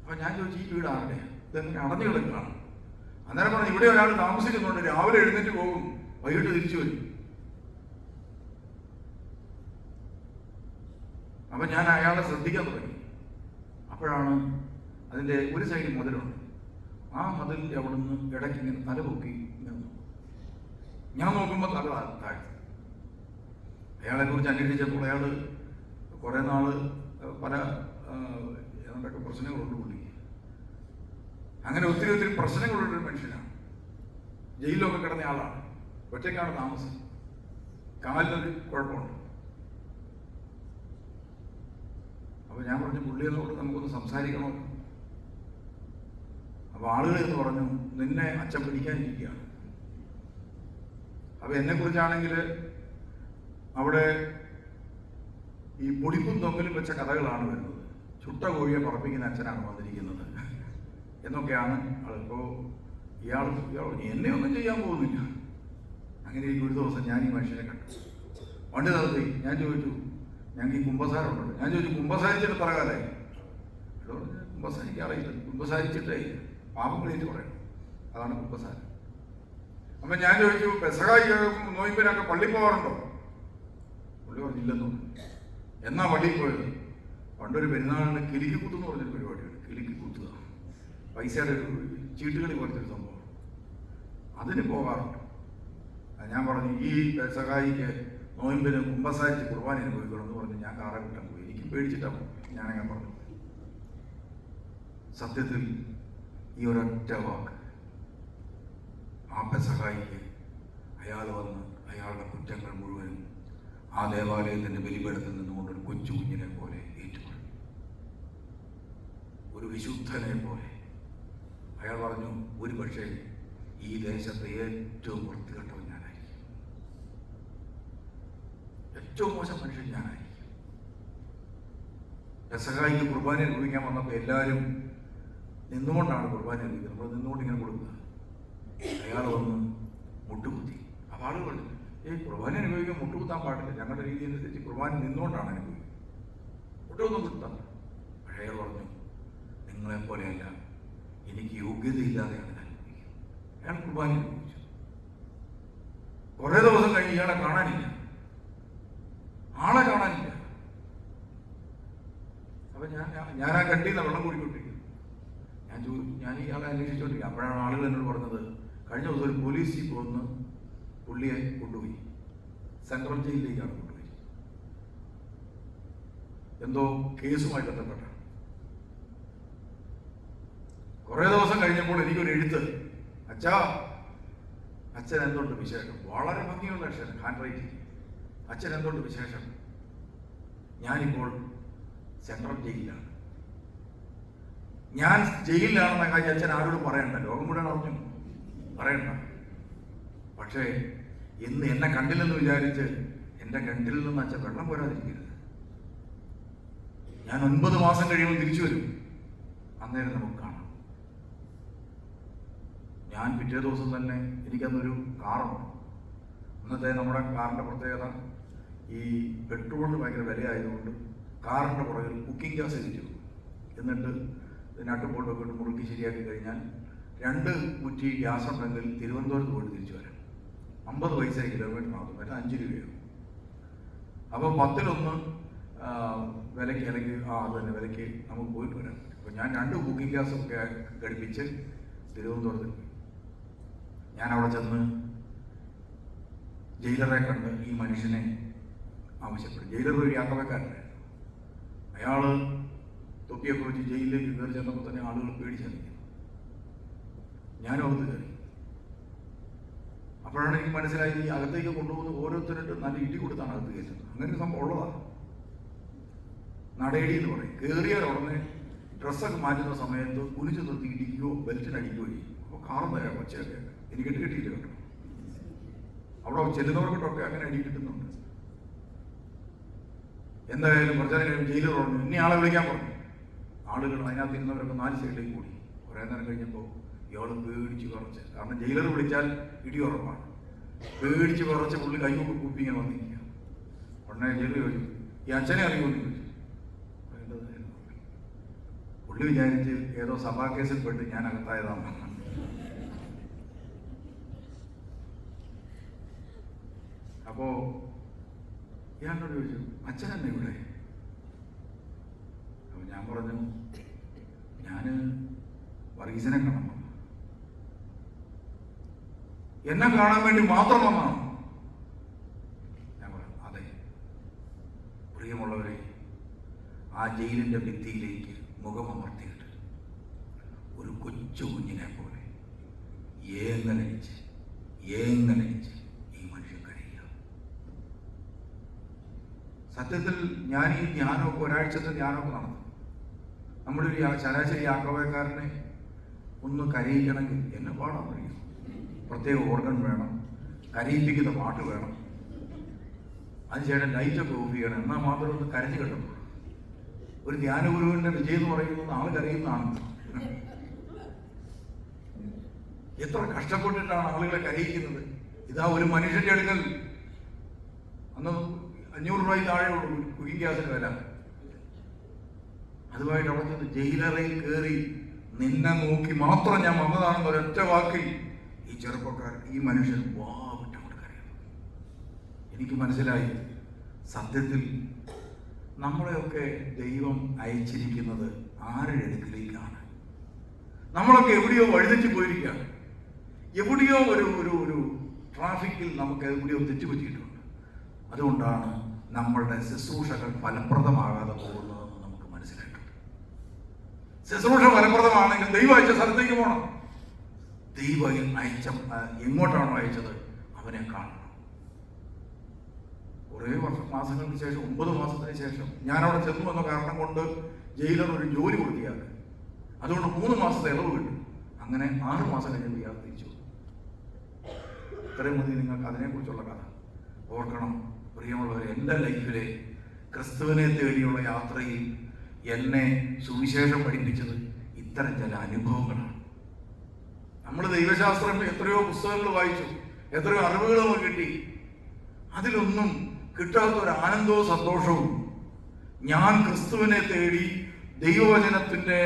അപ്പൊ ഞാൻ ചോദിച്ചു, ഈ വീട് ആരുടെയാണ്? ഇതെങ്ങനെ അടഞ്ഞു കിടക്കുകയാണ്? അന്നേരം പറഞ്ഞു, ഇവിടെ ഒരാൾ താമസിക്കുന്നുണ്ട്, രാവിലെ എഴുന്നേറ്റ് പോകും, വൈകിട്ട് തിരിച്ചു വരും. അപ്പൊ ഞാൻ അയാളെ ശ്രദ്ധിക്കാൻ തുടങ്ങി. അപ്പോഴാണ് അതിന്റെ ഒരു സൈഡിൽ മതിലുണ്ട്. ആ മതിലിന്റെ അവിടെ നിന്ന് ഇടയ്ക്ക് ഇങ്ങനെ തലപൊക്കി നിന്നു. ഞാൻ നോക്കുമ്പോൾ തല താഴ്ത്തി. അയാളെ കുറിച്ച് അന്വേഷിച്ചപ്പോൾ അയാൾ കുറെ നാള് പല ഏതാണ്ടൊക്കെ പ്രശ്നങ്ങളുണ്ട് പുള്ളി. അങ്ങനെ ഒത്തിരി ഒത്തിരി പ്രശ്നങ്ങളുള്ളൊരു മനുഷ്യനാണ്. ജയിലിലൊക്കെ കിടന്ന ആളാണ്. ഒറ്റയ്ക്കാണ് താമസം. കാലിനൊരു കുഴപ്പമുണ്ട്. അപ്പൊ ഞാൻ പറഞ്ഞു, പുള്ളിയോട് നമുക്കൊന്ന് സംസാരിക്കണോ? അപ്പൊ ആളുകൾ എന്ന് പറഞ്ഞു, നിന്നെ അച്ഛൻ പിടിക്കാനിരിക്കുകയാണ്. അപ്പൊ എന്നെ കുറിച്ചാണെങ്കിൽ അവിടെ ഈ പൊടിപ്പും തൊങ്ങലും വെച്ച കഥകളാണ് വരുന്നത്. ചുട്ട കോഴിയെ പറപ്പിക്കുന്ന അച്ഛനാണ് വന്നിരിക്കുന്നത് എന്നൊക്കെയാണ്. അപ്പോൾ ഇയാൾ എന്നെ ഒന്നും ചെയ്യാൻ പോകുന്നില്ല. അങ്ങനെ ഒരു ദിവസം ഞാൻ ഈ മനുഷ്യനെ കണ്ടു. വണ്ടി നിർത്തി. ഞാൻ ചോദിച്ചു, ഞങ്ങൾക്ക് ഈ കുമ്പസാരം ഉണ്ടല്ലോ. ഞാൻ ചോദിച്ചു, കുമ്പസാരിച്ചിട്ട് തറകാലേ? കുമ്പസാരിക്കാറില്ല. കുമ്പസാരിച്ചിട്ടേ പാപം കളയിട്ട് പറയണം, അതാണ് കുമ്പസാരം. അപ്പൊ ഞാൻ ചോദിച്ചു, പെസഹായി നോയിമ്പിനൊക്കെ പള്ളി പോകാറുണ്ടോ? പുള്ളി പറഞ്ഞില്ലെന്നു. എന്നാ പള്ളിയിൽ പോയത്? പണ്ടൊരു പെരുന്നാളിന് കിലിക്ക് കുത്തെന്ന് പറഞ്ഞൊരു പരിപാടിയാണ്. കിലിക്ക് കുത്തുക, പൈസയുടെ ഒരു ചീട്ടുകളി പോലത്തെ ഒരു സംഭവം. അതിന് പോകാറുണ്ട്. ഞാൻ പറഞ്ഞു, ഈ പെസഹായിക്ക് നോയിമ്പിന് കുമ്പസാരിച്ച് കുർബാന അനുഭവിക്കണം എന്ന് പറഞ്ഞ് ഞാൻ കാറെ വിട്ടാൻ പോയി. എനിക്ക് പേടിച്ചിട്ടാണ് ഞാനങ്ങനെ പറഞ്ഞു. സത്യത്തിൽ ഈ ഒരൊറ്റ വാക്ക് ആ പെസഹായിക്ക് അയാൾ വന്ന് അയാളുടെ കുറ്റങ്ങൾ മുഴുവനും ആ ദേവാലയത്തിന്റെ ബലിപീഠത്തിൽ നിന്നുകൊണ്ട് ഒരു കൊച്ചു കുഞ്ഞിനെ പോലെ ഏറ്റുപറഞ്ഞു. ഒരു വിശുദ്ധനെ പോലെ അയാൾ പറഞ്ഞു, ഒരു പക്ഷേ ഈ ദേശത്തെ ഏറ്റവും വൃത്തികെട്ടവൻ ഞാനായിരിക്കും, ഏറ്റവും മോശം മനുഷ്യൻ ഞാനായിരിക്കും. പെസഹായിക്ക് കുർബാന അനുഭവിക്കാൻ വന്നപ്പോൾ എല്ലാവരും നിന്നുകൊണ്ടാണ് കുർബാന അനുഭവിക്കുന്നത്. നമ്മൾ നിന്നുകൊണ്ട് ഇങ്ങനെ കൊടുക്കുക. അയാൾ വന്ന് മുട്ടുകുത്തി. അപ്പോൾ ആളുകൾ പറഞ്ഞു, കുർബാന അനുഭവിക്കാൻ മുട്ടുകുത്താൻ പാടില്ല, ഞങ്ങളുടെ രീതി അനുസരിച്ച് കുർബാന നിന്നുകൊണ്ടാണ് അനുഭവിക്കുന്നത്. ഒട്ടൊന്നും കിട്ടാം. അയാൾ പറഞ്ഞു, നിങ്ങളെ പോലെയല്ല, എനിക്ക് യോഗ്യതയില്ലാതെയാണ് ഞാൻ ഉപയോഗിക്കുന്നത്. അയാൾ കുർബാന ഉപയോഗിച്ചു. കുറേ ദിവസം കഴിഞ്ഞ് ഇയാളെ കാണാനില്ല, ആളെ കാണാനില്ല. അപ്പൊ ഞാൻ ആ കണ്ടിയിൽ നിന്ന് വെള്ളം കൂടിക്കൊണ്ടിരിക്കുന്നു. ഞാൻ ഇയാളെ അന്വേഷിച്ചുകൊണ്ടിരിക്കുക. അപ്പോഴാണ് ആളുകൾ എന്നോട് പറഞ്ഞത്, കഴിഞ്ഞ ദിവസം ഒരു പോലീസ് ജീപ്പ് വന്ന് പുള്ളിയെ കൊണ്ടുപോയി, സെൻട്രൽ ജയിലിലേക്കാണ് കൊണ്ടുപോയി, എന്തോ കേസുമായി ബന്ധപ്പെട്ട. കുറേ ദിവസം കഴിഞ്ഞപ്പോൾ എനിക്കൊരു എഴുത്ത്, അച്ഛൻ എന്തുണ്ട് വിശേഷം? വളരെ ഭംഗിയുള്ള അക്ഷരം, ഹാൻഡ് റൈറ്റിംഗ്. അച്ഛൻ എന്തുണ്ട് വിശേഷം? ഞാനിപ്പോൾ സെൻട്രൽ ജയിലിലാണ്. ഞാൻ ജയിലിലാണെന്ന കാര്യം അച്ഛൻ ആരോടും പറയണ്ട, ലോകം മുഴുവൻ അറിഞ്ഞു, പറയണ്ട. പക്ഷേ ഇന്ന് എന്നെ കണ്ടില്ലെന്ന് വിചാരിച്ച് എൻ്റെ കണ്ടിൽ നിന്ന് അച്ഛൻ വെള്ളം പോരാതിരിക്കരുത്. ഞാൻ 9 മാസം കഴിയുമ്പോൾ തിരിച്ചു വരും, അന്നേരം നമുക്ക് കാണാം. ഞാൻ പിറ്റേ ദിവസം തന്നെ, എനിക്കന്നൊരു കാറുണ്ട്. അന്നത്തെ നമ്മുടെ കാറിൻ്റെ പ്രത്യേകത, ഈ പെട്രോളിന് ഭയങ്കര വിലയായതുകൊണ്ട് കാറിൻ്റെ പുറകിൽ കുക്കിംഗ് ഗ്യാസ് ഇരിച്ചു. എന്നിട്ട് നട്ടുപോട്ടൊക്കെ ഇട്ട് മുറുക്കി ശരിയാക്കി കഴിഞ്ഞാൽ 2 കുറ്റി ഗ്യാസ് ഉണ്ടെങ്കിൽ തിരുവനന്തപുരത്ത് പോയിട്ട് തിരിച്ചു വരാം. 50 പൈസ കിലോമീറ്റർ മാത്രം, മറ്റേ 5 രൂപയാണ്. അപ്പോൾ 10-1 വിലയ്ക്ക്, അല്ലെങ്കിൽ അത് തന്നെ വിലയ്ക്ക് നമുക്ക് പോയിട്ട് വരാം. അപ്പോൾ ഞാൻ 2 കുക്കിംഗ് ഗ്യാസൊക്കെ ഘടിപ്പിച്ച് തിരുവനന്തപുരത്ത് പോയി. ഞാൻ അവിടെ ചെന്ന് ജയിലറെ കണ്ട് ഈ മനുഷ്യനെ ആവശ്യപ്പെട്ടു. ജയിലർ ഒരു യാത്രക്കാരനായിരുന്നു. അയാൾ തൊപ്പിയൊക്കെ വെച്ച് ജയിലിലേക്ക് കയറി ചെന്നപ്പോൾ തന്നെ ആളുകൾ പേടിച്ചെന്നിരിക്കുന്നു. ഞാനും അകത്ത് കയറി. അപ്പോഴാണ് എനിക്ക് മനസ്സിലായി, ഈ അകത്തേക്ക് കൊണ്ടുപോകുന്ന ഓരോരുത്തരുടെ നല്ല ഇടി കൊടുത്താണ് അകത്ത് കയറ്റുന്നത്. അങ്ങനെ ഒരു സംഭവം ഉള്ളതാണ്. നടയടി എന്ന് പറയും. കയറിയാൽ ഉടനെ ഡ്രസ്സൊക്കെ മാറ്റുന്ന സമയത്ത് കുനിച്ച് നിർത്തി ഇടിക്കുകയോ ബെൽറ്റിനടിക്കുകയോ ചെയ്യും. അപ്പോൾ കാറുന്ന പച്ചയൊക്കെ എനിക്ക് കിട്ടിയില്ല കേട്ടോ. അവിടെ ചെല്ലുന്നവർക്കൊക്കെ അങ്ങനെ അടി കിട്ടുന്നുണ്ട്. എന്തായാലും കുറച്ചു നേരം കഴിയുമ്പോൾ ജയിലർ പറഞ്ഞു, ഇനി ആളെ വിളിക്കാൻ പറഞ്ഞു. ആളുകൾ അതിനകത്ത് ഇരുന്നവരൊക്കെ 4 സൈഡിലേക്ക് കൂടി. കുറേ നേരം കഴിഞ്ഞപ്പോൾ ഇയാൾ പേടിച്ച് കുറച്ച്, കാരണം ജയിലർ വിളിച്ചാൽ ഇടി ഉറപ്പാണ്. പേടിച്ച് കുറച്ച് പുള്ളി കൈകൊണ്ട് കുപ്പി ഇങ്ങനെ വന്നിരിക്കുക. ഉടനെ ജയിലർ ചോദിച്ചു, ഈ അച്ഛനെ അറിയുമെന്ന് ചോദിച്ചു. പുള്ളി വിചാരിച്ച് ഏതോ സഭാ കേസിൽ പെട്ട് ഞാൻ അകത്തായതാണ്. അപ്പോ ഞാനോട് ചോദിച്ചു, അച്ഛനെന്നെ ഇവിടെ? അപ്പൊ ഞാൻ പറഞ്ഞു, ഞാൻ വർഗീസിനെ കാണാൻ വന്നു. എന്നെ കാണാൻ വേണ്ടി മാത്രം വന്നാണ്. ഞാൻ പറഞ്ഞു, അതെ. പ്രിയമുള്ളവരെ, ആ ജയിലിന്റെ ഭിത്തിയിലേക്ക് മുഖമമർത്തിയിട്ട് ഒരു കൊച്ചു കുഞ്ഞിനെ പോലെ ഏങ്ങലടിച്ച് ഈ മനുഷ്യൻ കഴിയുക. സത്യത്തിൽ ഞാൻ ഈ ധ്യാനമൊക്കെ ഒരാഴ്ചത്തെ ധ്യാനമൊക്കെ നടന്നു. നമ്മുടെ ഒരു ശരാശരി യാക്കോബക്കാരനെ ഒന്ന് കരയിക്കണമെങ്കിൽ എന്നെ പാടാൻ കഴിയും. പ്രത്യേക ഓർഗൻ വേണം, കരയിപ്പിക്കുന്ന പാട്ട് വേണം, അതിനുശേഷം ലൈറ്റൊക്കെ ഓഫ് ചെയ്യണം. എന്നാൽ മാത്രം ഒന്ന് കരഞ്ഞു കിട്ടുള്ളൂ. ഒരു ധ്യാനഗുരുവിന്റെ വിജയം എന്ന് പറയുന്നത് ആൾ കരയുന്നതാണ്. എത്ര കഷ്ടപ്പെട്ടിട്ടാണ് ആളുകളെ കരയിക്കുന്നത്. ഇതാ ഒരു മനുഷ്യന്റെ അടുക്കൽ അന്ന് 500 രൂപയിൽ താഴെയുള്ളൂ കുക്കിംഗ് ഗ്യാസിന് വില. അതുമായിട്ട് അവിടെ ചെന്ന് ജയിലറയിൽ കയറി നിന്നെ നോക്കി മാത്രം ഞാൻ വന്നതാണെന്ന് ഒരൊറ്റ വാക്കിൽ ഈ ചെറുപ്പക്കാരൻ, ഈ മനുഷ്യൻ വാവിട്ട് അങ്ങോട്ട് കരയുന്നു. എനിക്ക് മനസ്സിലായി, സത്യത്തിൽ നമ്മളെയൊക്കെ ദൈവം അയച്ചിരിക്കുന്നത് ആരുടെ അടുക്കിലേക്കാണ്. നമ്മളൊക്കെ എവിടെയോ വഴിതെറ്റി പോയിരിക്കുകയാണ്. എവിടെയോ ഒരു ട്രാഫിക്കിൽ നമുക്ക് എവിടെയോ തെറ്റുപറ്റിയിട്ടുണ്ട്. അതുകൊണ്ടാണ് നമ്മളുടെ ശുശ്രൂഷകൾ ഫലപ്രദമാകാതെ പോകുന്നതെന്ന് നമുക്ക് മനസ്സിലായിട്ടുണ്ട്. ശുശ്രൂഷ ഫലപ്രദമാണെങ്കിൽ ദൈവം അയച്ച സ്ഥലത്തേക്ക് പോകണം. ദൈവം എങ്ങോട്ടാണോ അയച്ചത് അവനെ കാണണം. കുറേ മാസങ്ങൾക്ക് ശേഷം, 9 മാസത്തിന് ശേഷം ഞാനവിടെ ചെന്നു എന്ന കാരണം കൊണ്ട് ജയിലർ ഒരു ജോലി കൊടുത്തിയാൽ അതുകൊണ്ട് 3 മാസത്തെ ഇളവ് കിട്ടും. അങ്ങനെ 6 മാസം കഴിഞ്ഞ് ഇയാൾ തിരിച്ചു. ഇത്രയും മതി നിങ്ങൾക്ക് അതിനെക്കുറിച്ചുള്ള കഥ. ഓർക്കണം പ്രിയമുള്ളവരെ, എൻ്റെ ലൈഫിലെ ക്രിസ്തുവിനെ തേടിയുള്ള യാത്രയിൽ എന്നെ സുവിശേഷം പഠിപ്പിച്ചത് ഇത്തരം ചില അനുഭവങ്ങളാണ്. നമ്മൾ ദൈവശാസ്ത്രം എത്രയോ പുസ്തകങ്ങൾ വായിച്ചു, എത്രയോ അറിവുകൾ നമുക്ക് കിട്ടി. അതിലൊന്നും കിട്ടാത്ത ഒരു ആനന്ദവും സന്തോഷവും ഞാൻ ക്രിസ്തുവിനെ തേടി ദൈവവചനത്തിൻ്റെ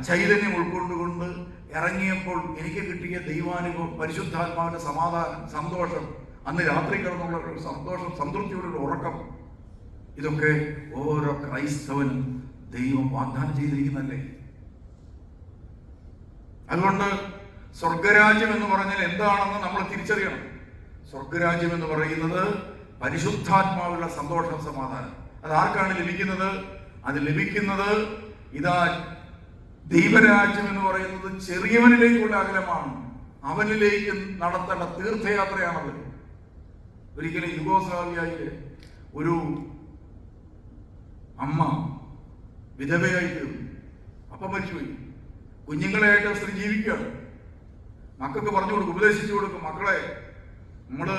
ചൈതന്യം ഉൾക്കൊണ്ടുകൊണ്ട് ഇറങ്ങിയപ്പോൾ എനിക്ക് കിട്ടിയ ദൈവാനുഭവം, പരിശുദ്ധാത്മാവിൻ്റെ സമാധാനം, സന്തോഷം, അന്ന് രാത്രി കിടന്നുള്ള ഒരു സന്തോഷം, സംതൃപ്തിയുടെ ഒരു ഉറക്കം, ഇതൊക്കെ ഓരോ ക്രൈസ്തവനും ദൈവം വാഗ്ദാനം ചെയ്തിരിക്കുന്നല്ലേ. അതുകൊണ്ട് സ്വർഗരാജ്യം എന്ന് പറഞ്ഞാൽ എന്താണെന്ന് നമ്മൾ തിരിച്ചറിയണം. സ്വർഗരാജ്യം എന്ന് പറയുന്നത് പരിശുദ്ധാത്മാവുള്ള സന്തോഷം, സമാധാനം. അത് ആർക്കാണ് ലഭിക്കുന്നത്? അത് ലഭിക്കുന്നത് ഇതാ ദൈവരാജ്യം എന്ന് പറയുന്നത് ചെറിയവനിലേക്കുള്ള അകലമാണ്. അവനിലേക്ക് നടത്തേണ്ട തീർത്ഥയാത്രയാണത്. ഒരിക്കലും യുഗോസ്ലാവിയയിലെ ഒരു അമ്മ വിധവയായി തീർന്നു. അപ്പം മരിച്ചുപോയി. കുഞ്ഞുങ്ങളെയായിട്ട് സ്ത്രീ ജീവിക്കുകയാണ്. മക്കൾക്ക് പറഞ്ഞു കൊടുക്കും, ഉപദേശിച്ചു കൊടുക്കും, മക്കളെ നമ്മൾ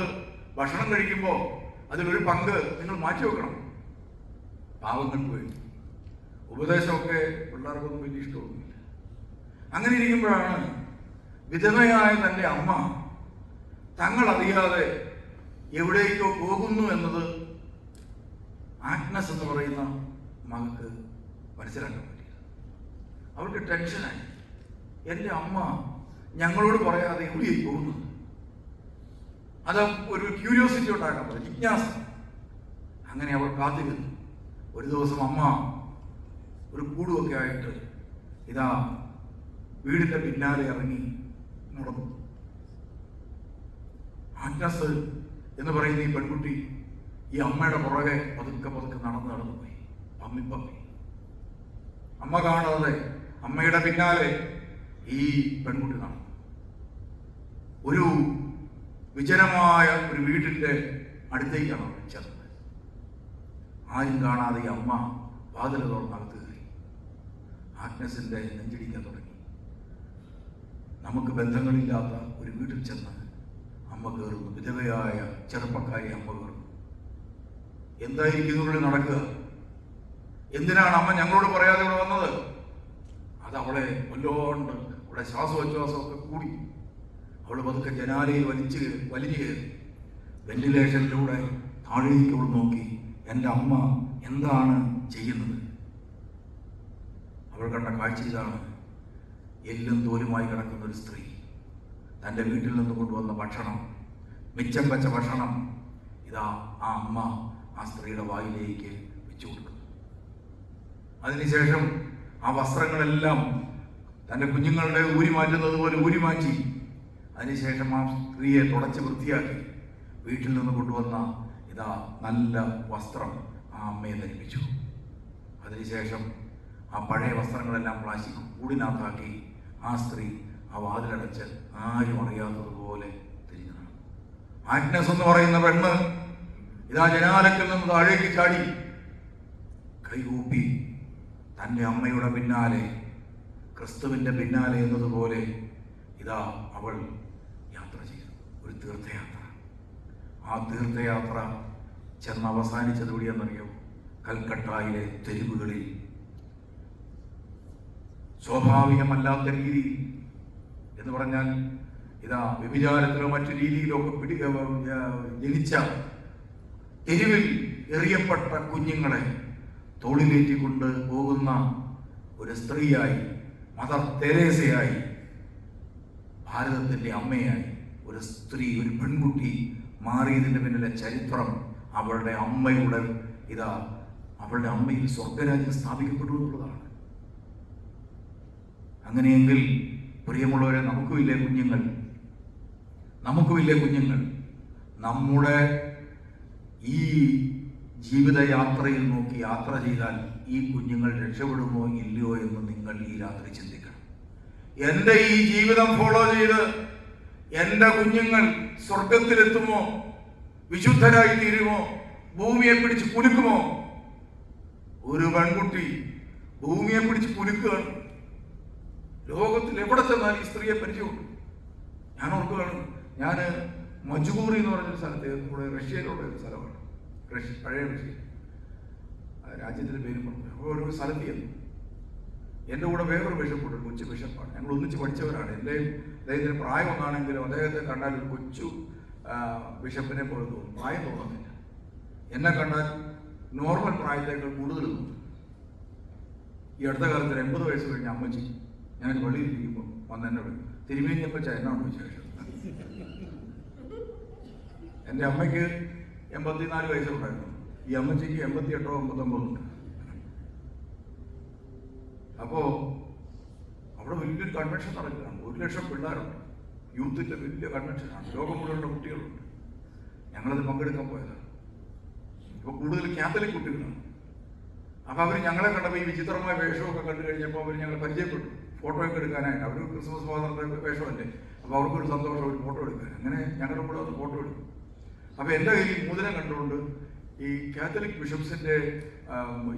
ഭക്ഷണം കഴിക്കുമ്പോൾ അതിലൊരു പങ്ക് നിങ്ങൾ മാറ്റി വെക്കണം, പാവങ്ങൾക്ക് വേണ്ടി. ഉപദേശമൊക്കെ പിള്ളേർക്കൊന്നും വലിയ ഇഷ്ടമൊന്നുമില്ല. അങ്ങനെ ഇരിക്കുമ്പോഴാണ് വിധവയായ തൻ്റെ അമ്മ തങ്ങളറിയാതെ എവിടേക്കോ പോകുന്നു എന്നത് ആഗ്നസ് എന്ന് പറയുന്ന മകൾക്ക് മനസ്സിലാക്കാൻ പറ്റില്ല. അവർക്ക് ടെൻഷനായി. എൻ്റെ അമ്മ ഞങ്ങളോട് പറയാതെ എവിടെയായി പോകുന്നത്? അത് ഒരു ക്യൂരിയോസിറ്റി ഉണ്ടാക്കാൻ പറ്റും, ജിജ്ഞാസ. അങ്ങനെ അവൾ കാത്തിരുന്നു. ഒരു ദിവസം അമ്മ ഒരു കൂടുമൊക്കെ ആയിട്ട് ഇതാ വീടിൻ്റെ പിന്നാലെ ഇറങ്ങി നടന്നു. ആഗ്നസ് എന്ന് പറയുന്ന ഈ പെൺകുട്ടി ഈ അമ്മയുടെ പുറകെ പതുക്കെ പതുക്കെ നടന്നു പോയി, പമ്മി. അമ്മ കാണാതെ അമ്മയുടെ പിന്നാലെ ഈ പെൺകുട്ടി നടന്നു. ഒരു വിജനമായ ഒരു വീട്ടിൻ്റെ അടുത്തേക്കാണ് അവൾ ചെന്നത്. ആരും കാണാതെ ഈ അമ്മ വാതിൽ തുറന്നകത്ത് കയറി. ആഗ്നസിൻ്റെ നെഞ്ചിടിക്കാൻ തുടങ്ങി. നമുക്ക് ബന്ധങ്ങളില്ലാത്ത ഒരു വീട്ടിൽ ചെന്ന് അമ്മ കയറുന്നു. വിധവയായ ചെറുപ്പക്കാരി അമ്മ കയറുന്നു. എന്തായിരിക്കും ഇതിനുള്ളിൽ നടക്കുക? എന്തിനാണ് അമ്മ ഞങ്ങളോട് പറയാതെ ഇവിടെ വന്നത്? അത് അവളെ വല്ലോണ്ട് അവിടെ ശ്വാസോച്ഛ്വാസമൊക്കെ കൂടി. അവൾ പതുക്കെ ജനാലയിൽ വലിഞ്ഞു കയറി. വെന്റിലേഷനിലൂടെ താഴേക്ക് അവൾ നോക്കി. എൻ്റെ അമ്മ എന്താണ് ചെയ്യുന്നത്? അവൾ കണ്ട കാഴ്ച ഇതാണ്. എല്ലും തോലുമായി കിടക്കുന്ന ഒരു സ്ത്രീ തൻ്റെ വീട്ടിൽ നിന്ന് കൊണ്ടുവന്ന ഭക്ഷണം, മിച്ചം വെച്ച ഭക്ഷണം ഇതാ ആ അമ്മ ആ സ്ത്രീയുടെ വായിലേക്ക് വെച്ചു കൊടുക്കുന്നു. അതിനുശേഷം ആ വസ്ത്രങ്ങളെല്ലാം തൻ്റെ കുഞ്ഞുങ്ങളുടെ ഊരി മാറ്റുന്നത് പോലെ ഊരി മാറ്റി അതിനുശേഷം ആ സ്ത്രീയെ തുടച്ച് വൃത്തിയാക്കി വീട്ടിൽ നിന്ന് കൊണ്ടുവന്ന ഇതാ നല്ല വസ്ത്രം ആ അമ്മയെ ധരിപ്പിച്ചു. അതിനുശേഷം ആ പഴയ വസ്ത്രങ്ങളെല്ലാം പ്ലാസ്റ്റിക് കൂടിനകത്താക്കി ആ സ്ത്രീ ആ വാതിലടച്ച് ആരും അറിയാത്തതുപോലെ തിരിഞ്ഞു നടന്നു. ആഗ്നസ് എന്ന് പറയുന്ന പെണ്ണ് ഇതാ ജനാലക്കിൽ നിന്ന് താഴേക്ക് ചാടി കൈകൂപ്പി തൻ്റെ അമ്മയുടെ പിന്നാലെ, ക്രിസ്തുവിൻ്റെ പിന്നാലെ എന്നതുപോലെ ഇതാ അവൾ യാത്ര ചെയ്തു. ഒരു തീർത്ഥയാത്ര. ആ തീർത്ഥയാത്ര ചെന്ന് അവസാനിച്ചത് എവിടെയെന്നറിയോ? കൽക്കട്ടയിലെ തെരുവുകളിൽ സ്വാഭാവികമല്ലാത്ത രീതി എന്ന് പറഞ്ഞാൽ ഇതാ വ്യഭിചാരത്തിലോ മറ്റു രീതിയിലോ ഒക്കെ ജനിച്ച തെരുവിൽ എറിയപ്പെട്ട കുഞ്ഞുങ്ങളെ തോളിലേറ്റിക്കൊണ്ട് പോകുന്ന ഒരു സ്ത്രീയായി, മദർ തെരേസയായി, ഭാരതത്തിൻ്റെ അമ്മയായി ഒരു സ്ത്രീ, ഒരു പെൺകുട്ടി മാറിയതിൻ്റെ പിന്നിലെ ചരിത്രം അവളുടെ അമ്മയുടെ ഇതാ അവളുടെ അമ്മയിൽ സ്വർഗരാജ്യം സ്ഥാപിക്കപ്പെട്ടു എന്നുള്ളതാണ്. അങ്ങനെയെങ്കിൽ പ്രിയമുള്ളവരെ, നമുക്കുമില്ലേ കുഞ്ഞുങ്ങൾ? നമ്മുടെ ഈ ജീവിതയാത്രയിൽ നോക്കി യാത്ര ചെയ്താൽ ഈ കുഞ്ഞുങ്ങൾ രക്ഷപ്പെടുമോ ഇല്ലയോ എന്ന് നിങ്ങൾ ഈ രാത്രി ചിന്തിക്കണം. എൻ്റെ ഈ ജീവിതം ഫോളോ ചെയ്ത് എൻ്റെ കുഞ്ഞുങ്ങൾ സ്വർഗത്തിലെത്തുമോ? വിശുദ്ധരായി തീരുമോ? ഭൂമിയെ പിടിച്ച് കുലുക്കുമോ? ഒരു പെൺകുട്ടി ഭൂമിയെ പിടിച്ച് കുലുക്കുകയാണ്. ലോകത്തിൽ എവിടെ ചെന്നാൽ ഈ സ്ത്രീയെ പരിചയമുണ്ട്. ഞാൻ ഓർക്കുകയാണ്, ഞാൻ മജ്ബൂറി എന്ന് പറഞ്ഞൊരു സ്ഥലത്ത്, ഇവിടെ റഷ്യയിലുള്ള ഒരു സ്ഥലമാണ്, പഴയ റഷ്യ, രാജ്യത്തിൻ്റെ പേരും പറഞ്ഞു. അപ്പോൾ ഒരു സ്ഥലത്ത് ചെന്നു. എൻ്റെ കൂടെ വേറൊരു ബിഷപ്പുണ്ട്, കൊച്ചു ബിഷപ്പാണ്. ഞങ്ങൾ ഒന്നിച്ച് പഠിച്ചവരാണ്. എൻ്റെയും അദ്ദേഹത്തിന് പ്രായം ഒന്നാണെങ്കിലും അദ്ദേഹത്തെ കണ്ടാൽ ഒരു കൊച്ചു ബിഷപ്പിനെ പോലെ തോന്നും, പ്രായം തോന്നുന്നില്ല. എന്നെ കണ്ടാൽ നോർമൽ പ്രായത്തേക്കാൾ കൂടുതൽ തോന്നും. ഈ അടുത്ത കാലത്ത് 80 വയസ്സ് കഴിഞ്ഞ അമ്മച്ചി ഞാൻ പള്ളിയിലിരിക്കുമ്പോൾ വന്ന് എന്നെ വിളിക്കും, തിരുമേനിയപ്പച്ച എന്നാണ് വിശേഷം. എൻ്റെ അമ്മയ്ക്ക് 84 വയസ്സുണ്ടായിരുന്നു, ഈ അമ്മച്ചിക്ക് 88 or 89 ഉണ്ട്. അപ്പോൾ അവിടെ വലിയൊരു കൺവെൻഷൻ നടക്കുകയാണ്. 1 ലക്ഷം പിള്ളേരുണ്ട്, യൂത്തിൻ്റെ വലിയ കൺവെൻഷനാണ്, ലോകം മുഴുവനുള്ള കുട്ടികളുണ്ട്. ഞങ്ങളത് പങ്കെടുക്കാൻ പോയതാണ്. ഇപ്പോൾ കൂടുതൽ കാത്തലിക് കുട്ടികളാണ്. അപ്പോൾ അവർ ഞങ്ങളെ കണ്ടപ്പോൾ ഈ വിചിത്രമായ വേഷമൊക്കെ കണ്ടു കഴിഞ്ഞപ്പോൾ അവർ ഞങ്ങളെ പരിചയപ്പെട്ടു, ഫോട്ടോ ഒക്കെ എടുക്കാനായിട്ട്. അവർ ക്രിസ്മസ് ഫാദറിൻ്റെ വേഷമല്ലേ, അപ്പോൾ അവർക്കൊരു സന്തോഷം, ഒരു ഫോട്ടോ എടുക്കാൻ. അങ്ങനെ ഞങ്ങളുടെ കൂടെ ഒന്ന് ഫോട്ടോ എടുക്കും. അപ്പോൾ എൻ്റെ കയ്യിൽ മോതിരം കണ്ടുകൊണ്ട് ഈ കാത്തലിക് ബിഷപ്സിൻ്റെ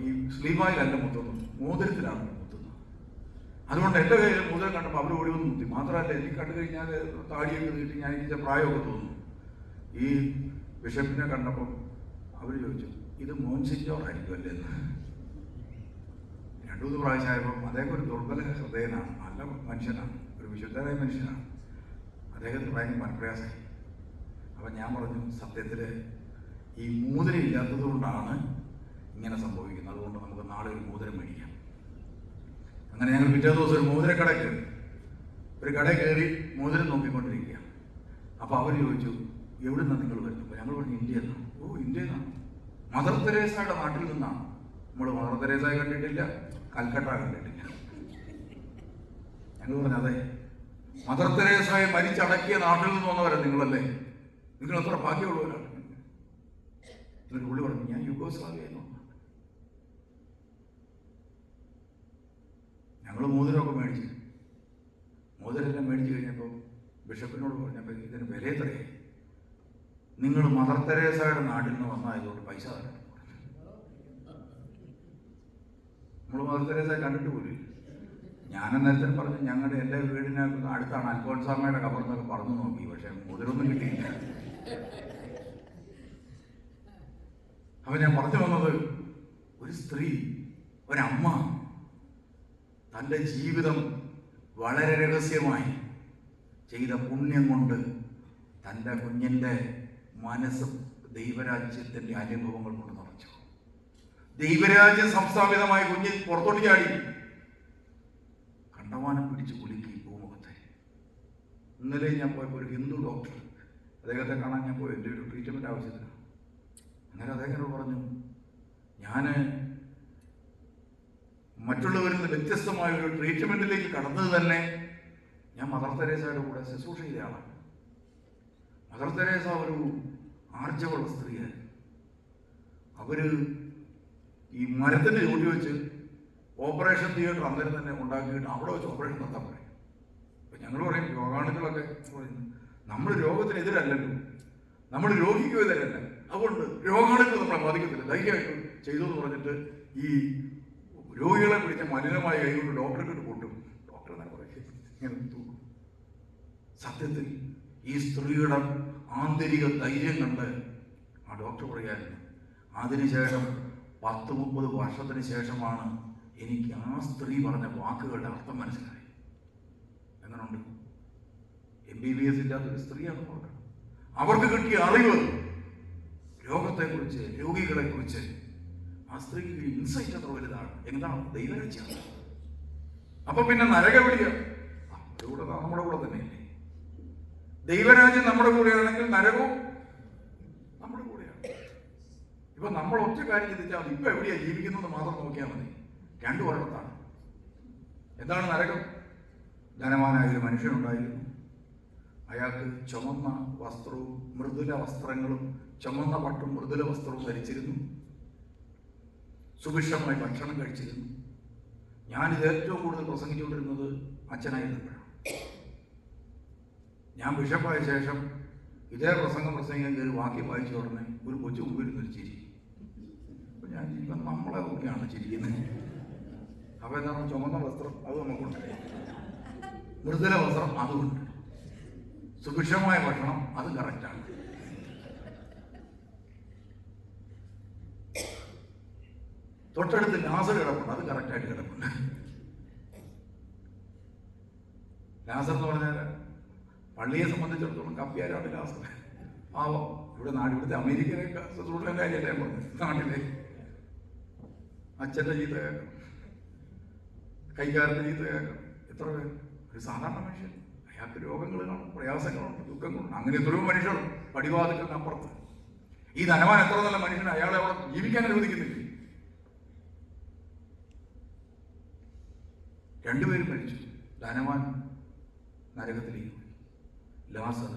ഈ സ്ലീവായിലല്ല മുത്തുന്നത്, മോതിരത്തിലാണ് മുത്തുന്നത്. അതുകൊണ്ട് എൻ്റെ കയ്യിൽ മോതിരം കണ്ടപ്പോൾ അവർ ഓടി വന്ന് മുത്തി. മാത്രമല്ല, എനിക്ക് കണ്ടു കഴിഞ്ഞാൽ താടിയൊക്കെ നീട്ടി ഞാൻ എനിക്ക് പ്രായമൊക്കെ തോന്നുന്നു. ഈ ബിഷപ്പിനെ കണ്ടപ്പം അവർ ചോദിച്ചു, ഇത് മോൻസിഞ്ചോറായിരിക്കും അല്ലേ എന്ന്. 2-3 പ്രാവശ്യമായപ്പം അദ്ദേഹം ഒരു ദുർബല ഹൃദയനാണ്, നല്ല മനുഷ്യനാണ്, ഒരു വിശുദ്ധനായ മനുഷ്യനാണ്. അദ്ദേഹത്തിന് ഭയങ്കര മനപ്രയാസമായി. അപ്പം ഞാൻ പറഞ്ഞു, സത്യത്തിൽ ഈ മോതിരം ഇല്ലാത്തത് കൊണ്ടാണ് ഇങ്ങനെ സംഭവിക്കുന്നത്, അതുകൊണ്ട് നമുക്ക് നാളെ ഒരു മോതിരം മേടിക്കാം. അങ്ങനെ ഞങ്ങൾ പിറ്റേ ദിവസം ഒരു മോതിരക്കടയിൽ കയറി മോതിരം നോക്കിക്കൊണ്ടിരിക്കുക. അപ്പോൾ അവർ ചോദിച്ചു, എവിടെ നിന്നാണ് നിങ്ങൾ വരുന്നത്? അപ്പോൾ ഞങ്ങൾ പറഞ്ഞു, ഇന്ത്യയിൽ നിന്നാണ്. ഓ, ഇന്ത്യയിൽ നിന്നാണ്. മദർ തെരേസയുടെ നാട്ടിൽ നിന്നാണ്. നമ്മൾ മദർ തെരേസയെ കണ്ടിട്ടില്ല, കൽക്കട്ട കണ്ടിട്ടില്ല. ഞങ്ങൾ പറഞ്ഞു, അതെ, മദർ തെരേസയെ മരിച്ചടക്കിയ നാട്ടിൽ നിന്ന് വന്നവരാണ് നിങ്ങളല്ലേ, നിങ്ങൾ എത്ര ഭാഗ്യമുള്ളവരാണ്. എന്നിട്ട് പുള്ളി പറഞ്ഞു, ഞാൻ യുഗോസ്ലാവിയയിൽ നിന്ന്. ഞങ്ങൾ മോതിരമൊക്കെ മേടിച്ചു. മോതിരെല്ലാം മേടിച്ചു കഴിഞ്ഞപ്പോൾ ബിഷപ്പിനോട് പറഞ്ഞപ്പോൾ ഇതിന് വില എത്രയായി? നിങ്ങൾ മദർ തെരേസയുടെ നാട്ടിൽ നിന്ന് വന്നതായതുകൊണ്ട് പൈസ തരണം. നമ്മൾ മദർ തെരേസയെ കണ്ടിട്ട് പോലും. ഞാൻ നേരത്തെ പറഞ്ഞു, ഞങ്ങളുടെ എൻ്റെ വീടിനകത്ത് അടുത്താണ് അൽഫോൻസാമ്മയുടെ കബറെന്നൊക്കെ പറഞ്ഞു നോക്കി, പക്ഷെ മോതിരൊന്നും കിട്ടിയില്ല. അപ്പൊ ഞാൻ പറഞ്ഞു വന്നത്, ഒരു സ്ത്രീ, ഒരമ്മ തൻ്റെ ജീവിതം വളരെ രഹസ്യമായി ചെയ്ത പുണ്യം കൊണ്ട് തൻ്റെ കുഞ്ഞിൻ്റെ മനസ്സ് ദൈവരാജ്യത്തിൻ്റെ അനുഭവങ്ങൾ കൊണ്ട് നിറച്ചു. ദൈവരാജ്യം സംസ്ഥാപിതമായ കുഞ്ഞ് പുറത്തോട്ട് ചാടി കണ്ടമാനം പിടിച്ച് കുലുക്കി ഭൂമുഖത്തെ. ഇന്നലെ ഞാൻ പോയപ്പോൾ ഒരു ഹിന്ദു ഡോക്ടർ, അദ്ദേഹത്തെ കാണാൻ ഞാൻ പോയി, എൻ്റെ ഒരു ട്രീറ്റ്മെൻറ്റ് ആവശ്യത്തിനാണ്. അങ്ങനെ അദ്ദേഹത്തിനോട് പറഞ്ഞു, ഞാൻ മറ്റുള്ളവരിൽ നിന്ന് വ്യത്യസ്തമായ ഒരു ട്രീറ്റ്മെൻറ്റിലേക്ക് കടന്നത് തന്നെ ഞാൻ മദർ തെരേസയുടെ കൂടെ ശുശ്രൂഷ ചെയ്ത ആളാണ്. മദർ തെരേസ ഒരു ആർജവമുള്ള സ്ത്രീയായിരുന്നു. അവർ ഈ മരത്തിൻ്റെ ചൂണ്ടി വെച്ച് ഓപ്പറേഷൻ തിയേറ്റർ അന്നേരം തന്നെ ഉണ്ടാക്കിയിട്ട് അവിടെ വെച്ച് ഓപ്പറേഷൻ നടത്താൻ പറയും. അപ്പം ഞങ്ങൾ പറയും, രോഗാണുക്കളൊക്കെ നമ്മൾ രോഗത്തിനെതിരല്ലല്ലോ, നമ്മൾ രോഗിക്കും എതിരല്ല, അതുകൊണ്ട് രോഗാണുക്കൾ നമ്മളെ ബാധിക്കത്തില്ല, ധൈര്യമായിട്ട് ചെയ്തു എന്ന് പറഞ്ഞിട്ട് ഈ രോഗികളെ പിടിച്ച മലിനമായ കൈകൊണ്ട് ഡോക്ടർക്ക് കൊട്ടും. ഡോക്ടർ തന്നെ പറയും, ഇങ്ങനെ തൂക്കും. സത്യത്തിൽ ഈ സ്ത്രീയുടെ ആന്തരിക ധൈര്യം കണ്ട് ആ ഡോക്ടർ പറയായിരുന്നു. അതിനുശേഷം 10-30 വർഷത്തിന് ശേഷമാണ് എനിക്ക് ആ സ്ത്രീ പറഞ്ഞ വാക്കുകളുടെ അർത്ഥം മനസ്സിലായി. എങ്ങനെയുണ്ട്? MBBS ഇല്ലാത്തൊരു സ്ത്രീയാണ് നോക്കണം. അവർക്ക് കിട്ടിയ അറിവ്, രോഗത്തെക്കുറിച്ച്, രോഗികളെക്കുറിച്ച്, ആ സ്ത്രീക്ക് ഇൻസൈറ്റ് അത്ര വലുതാണ്. എന്താണ്? ദൈവരാജ്യം. അപ്പൊ പിന്നെ നരകവിളിയ നമ്മുടെ കൂടെ തന്നെയല്ലേ? ദൈവരാജ്യം നമ്മുടെ കൂടെയാണെങ്കിൽ നരകവും നമ്മുടെ കൂടെയാണ്. ഇപ്പൊ നമ്മൾ ഒറ്റ കാര്യം ചിന്തിച്ചാൽ മതി, ഇപ്പൊ എവിടെയാ ജീവിക്കുന്നത് മാത്രം നോക്കിയാൽ മതി. 2 ഒരിടത്താണ്. എന്താണ് നരകം? ധനവാനായ ഒരു മനുഷ്യനുണ്ടായിരുന്നു. അയാൾക്ക് ചുമന്ന വസ്ത്രവും മൃദുല വസ്ത്രങ്ങളും, ചുമന്ന പട്ടും മൃദുല വസ്ത്രവും ധരിച്ചിരുന്നു. സുഭിക്ഷമായി ഭക്ഷണം കഴിച്ചിരുന്നു. ഞാനിത് ഏറ്റവും കൂടുതൽ പ്രസംഗിച്ചുകൊണ്ടിരുന്നത് അച്ഛനായിരുന്നപ്പോഴാണ്. ഞാൻ ബിഷപ്പായ ശേഷം ഇതേ പ്രസംഗിക്കാൻ കയറി വാക്യം വായിച്ച ഉടനെ ഒരു കൊച്ചു മുമ്പിരുന്നൊരു ചിരി. അപ്പം ഞാൻ ചിരിപ്പം നമ്മളെ നോക്കിയാണ് ചിരിക്കുന്നത്. അപ്പോൾ എന്താണ്? ചുമന്ന വസ്ത്രം അത് നമുക്കുണ്ട്, മൃദുല വസ്ത്രം അതുമുണ്ട്, സുഭിക്ഷമായ ഭക്ഷണം അത് കറക്റ്റാണ്. തൊട്ടടുത്ത് ലാസർ കിടപ്പുണ്ട്, അത് കറക്റ്റായിട്ട് കിടപ്പുണ്ട്. ലാസർ എന്ന് പറഞ്ഞാൽ പള്ളിയെ സംബന്ധിച്ചിടത്തോളം കപ്പ്യാരാണ് ലാസർ. പാവം. ഇവിടുത്തെ അമേരിക്കയിലെ ശുശ്രൂഷൻ്റെ കാര്യമല്ലേ പറഞ്ഞു, നാട്ടിലെ അച്ഛൻ്റെ ചീത്ത കേൾക്കണം, കൈകാരൻ്റെ ചീത്ത കേൾക്കണം. എത്ര പേർ? ഒരു സാധാരണ മനുഷ്യൻ, അയാൾക്ക് രോഗങ്ങൾ കാണും, പ്രയാസങ്ങളുണ്ട്, ദുഃഖങ്ങളുണ്ട്. അങ്ങനെ എത്രയോ മനുഷ്യർ പടിവാതിക്കലിനപ്പുറത്ത്. ഈ ധനവാൻ എത്ര നല്ല മനുഷ്യൻ, അയാളെ അവിടെ ജീവിക്കാൻ അനുവദിക്കുന്നില്ല. രണ്ടുപേരും മരിച്ചു. ധനവാൻ നരകത്തിലേക്ക് പോയി, ലാസർ